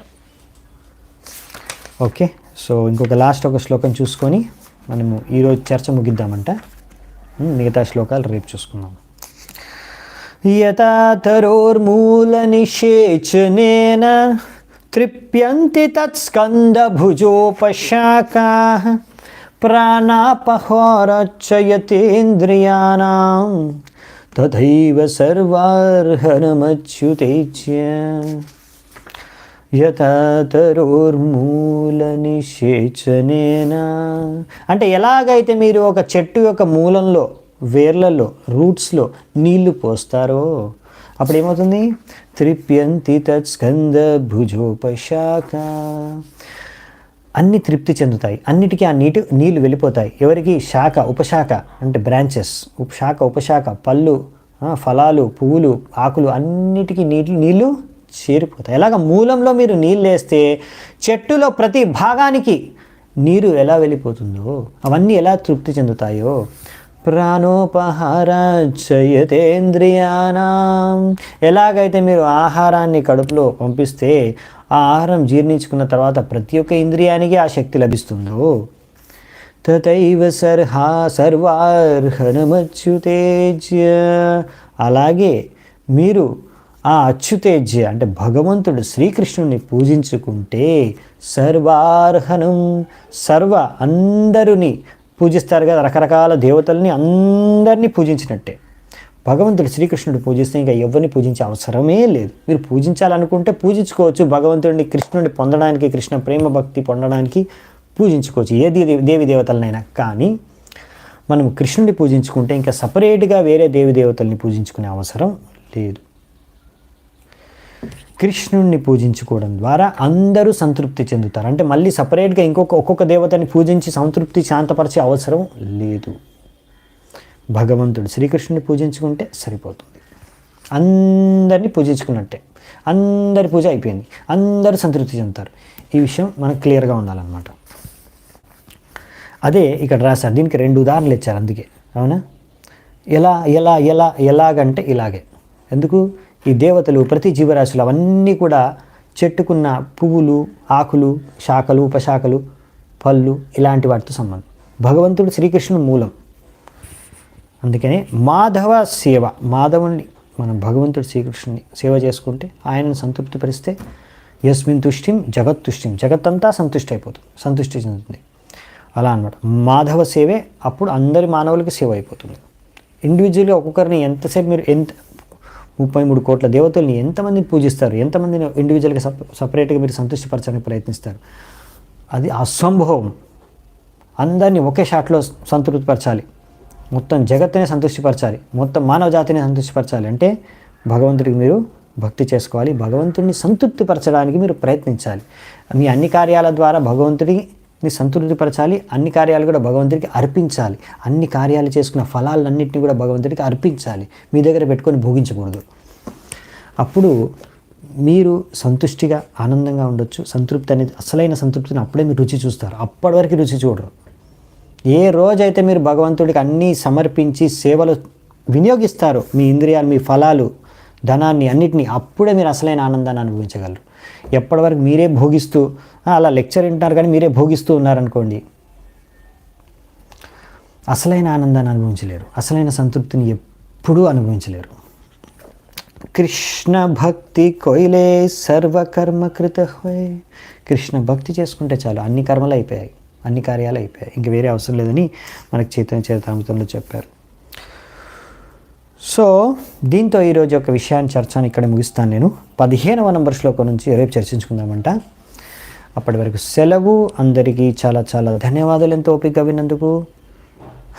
ఓకే, సో ఇంకొక లాస్ట్ ఒక శ్లోకం చూసుకొని మనము ఈరోజు చర్చ ముగిద్దామంట. మిగతా శ్లోకాలు రేపు చూసుకుందాం. యథా తరోర్మూలనిషేచనేన తృప్యంతి తత్స్కందభుజోపశాఖాః ప్రాణాపహరచ్చయతేంద్రియాణాం తథైవ సర్వార్హణమచ్యుతేజ్య. యథా తరోర్మూలనిషేచనేన అంటే ఎలాగైతే మీరు ఒక చెట్టు యొక్క మూలంలో, వేర్లలో, రూట్స్లో నీళ్లు పోస్తారో అప్పుడు ఏమవుతుంది? తృప్యంతి తత్స్కంద భుజోపశాఖ, అన్ని తృప్తి చెందుతాయి, అన్నిటికీ ఆ నీళ్లు వెళ్ళిపోతాయి. ఎవరికి? శాఖ, ఉపశాఖ అంటే బ్రాంచెస్, శాఖ, ఉపశాఖ, పళ్ళు, ఫలాలు, పువ్వులు, ఆకులు అన్నిటికీ నీళ్లు చేరిపోతాయి. ఎలాగ మూలంలో మీరు నీళ్ళు వేస్తే చెట్టులో ప్రతి భాగానికి నీరు ఎలా వెళ్ళిపోతుందో అవన్నీ ఎలా తృప్తి చెందుతాయో, ప్రాణోపహారచ్చయతేంద్రియాణాం ఎలాగైతే మీరు ఆహారాన్ని కడుపులో పంపిస్తే ఆ ఆహారం జీర్ణించుకున్న తర్వాత ప్రతి ఒక్క ఇంద్రియానికి ఆ శక్తి లభిస్తుందో, తథైవ సర్వార్హణమచ్యుతేజ్య అలాగే మీరు ఆ అచ్యుతేజ్య అంటే భగవంతుడు శ్రీకృష్ణుని పూజించుకుంటే సర్వార్హణం, అందరిని పూజిస్తారు కదా, రకరకాల దేవతల్ని అందరినీ పూజించినట్టే. భగవంతుడు శ్రీకృష్ణుడు పూజిస్తే ఇంకా ఎవరిని పూజించే అవసరమే లేదు. మీరు పూజించాలనుకుంటే పూజించుకోవచ్చు, భగవంతుడిని, కృష్ణుడిని పొందడానికి, కృష్ణ ప్రేమ భక్తి పొందడానికి పూజించుకోవచ్చు ఏ దేవి దేవతలనైనా. కానీ మనం కృష్ణుడిని పూజించుకుంటే ఇంకా సపరేట్గా వేరే దేవి దేవతల్ని పూజించుకునే అవసరం లేదు. కృష్ణుణ్ణి పూజించుకోవడం ద్వారా అందరూ సంతృప్తి చెందుతారు. అంటే మళ్ళీ సపరేట్గా ఒక్కొక్క దేవతని పూజించి సంతృప్తి శాంతపరిచే అవసరం లేదు. భగవంతుడు శ్రీకృష్ణుని పూజించుకుంటే సరిపోతుంది, అందరినీ పూజించుకున్నట్టే, అందరి పూజ అయిపోయింది, అందరూ సంతృప్తి చెందుతారు. ఈ విషయం మనకు క్లియర్గా ఉండాలన్నమాట. అదే ఇక్కడ రాశారు, దీనికి 2 ఉదాహరణలు ఇచ్చారు. అందుకే అవునా, ఎలాగంటే ఇలాగే. ఎందుకు? ఈ దేవతలు, ప్రతి జీవరాశులు అవన్నీ కూడా చెట్టుకున్న పువ్వులు, ఆకులు, శాఖలు, ఉపశాఖలు, పళ్ళు ఇలాంటి వాటితో సంబంధం. భగవంతుడు శ్రీకృష్ణుడు మూలం. అందుకనే మాధవ సేవ, మాధవుని మనం భగవంతుడు శ్రీకృష్ణుని సేవ చేసుకుంటే, ఆయనను సంతృప్తిపరిస్తే యస్మిన్ తుష్టిం జగత్తుష్టిం, జగత్తంతా సంతుష్టి అయిపోతుంది, సంతుష్టి చెందుతుంది. అలా అన్నమాట. మాధవ సేవే అప్పుడు అందరి మానవులకి సేవ అయిపోతుంది. ఇండివిజువల్గా ఒక్కొక్కరిని ఎంతసేపు మీరు 33 కోట్ల దేవతల్ని ఎంతమందిని పూజిస్తారు, ఎంతమందిని ఇండివిజువల్గా సపరేట్గా మీరు సంతృష్టిపరచడానికి ప్రయత్నిస్తారు? అది అసంభవం. అందరినీ ఒకే షాట్లో సంతృప్తిపరచాలి, మొత్తం జగత్తునే సంతృష్టిపరచాలి, మొత్తం మానవ జాతిని సంతృష్టిపరచాలి అంటే భగవంతుడికి మీరు భక్తి చేసుకోవాలి, భగవంతుడిని సంతృప్తిపరచడానికి మీరు ప్రయత్నించాలి. మీ అన్ని కార్యాల ద్వారా భగవంతుడిని సంతృప్తిపరచాలి, అన్ని కార్యాలు కూడా భగవంతుడికి అర్పించాలి, అన్ని కార్యాలు చేసుకున్న ఫలాలన్నింటినీ కూడా భగవంతుడికి అర్పించాలి, మీ దగ్గర పెట్టుకొని భోగించకూడదు. అప్పుడు మీరు సంతుష్టిగా ఆనందంగా ఉండొచ్చు. సంతృప్తి అనేది, అసలైన సంతృప్తిని అప్పుడే మీరు రుచి చూస్తారు, అప్పటి వరకు రుచి చూడరు. ఏ రోజైతే మీరు భగవంతుడికి అన్నీ సమర్పించి సేవలు వినియోగిస్తారో, మీ ఇంద్రియాలు, మీ ఫలాలు, ధనాన్ని అన్నిటినీ, అప్పుడే మీరు అసలైన ఆనందాన్ని అనుభవించగలరు. ఎప్పటి వరకు మీరే భోగిస్తూ అలా లెక్చర్ వింటున్నారు కానీ మీరే భోగిస్తూ ఉన్నారనుకోండి, అసలైన ఆనందాన్ని అనుభవించలేరు, అసలైన సంతృప్తిని ఎప్పుడూ అనుభవించలేరు. కృష్ణ భక్తి కొయిలే సర్వకర్మ కృత హోయ్. కృష్ణ భక్తి చేసుకుంటే చాలు, అన్ని కర్మలు అయిపోయాయి, అన్ని కార్యాలు అయిపోయాయి, ఇంక వేరే అవసరం లేదని మనకు చైతన్య చరితామృతంలో చెప్పారు. సో దీంతో ఈరోజు ఒక విషయాన్ని చర్చను ఇక్కడ ముగిస్తాను. నేను 15వ నంబర్ శ్లోకం నుంచి రేపు చర్చించుకుందామంట. అప్పటి వరకు సెలవు. అందరికీ చాలా చాలా ధన్యవాదాలు ఎంతో ఓపిక విన్నందుకు.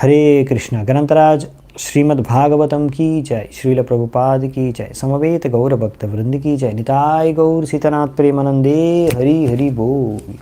హరే కృష్ణ. గ్రంథరాజ్ శ్రీమద్ భాగవతం కీ జై, శ్రీల ప్రభుపాద్ కీ జై, సమవేత గౌర భక్త వృంది కీ జై, నితాయ్ గౌర్ సీతనాథ్ ప్రేమానందే. హరి హరి బోల్.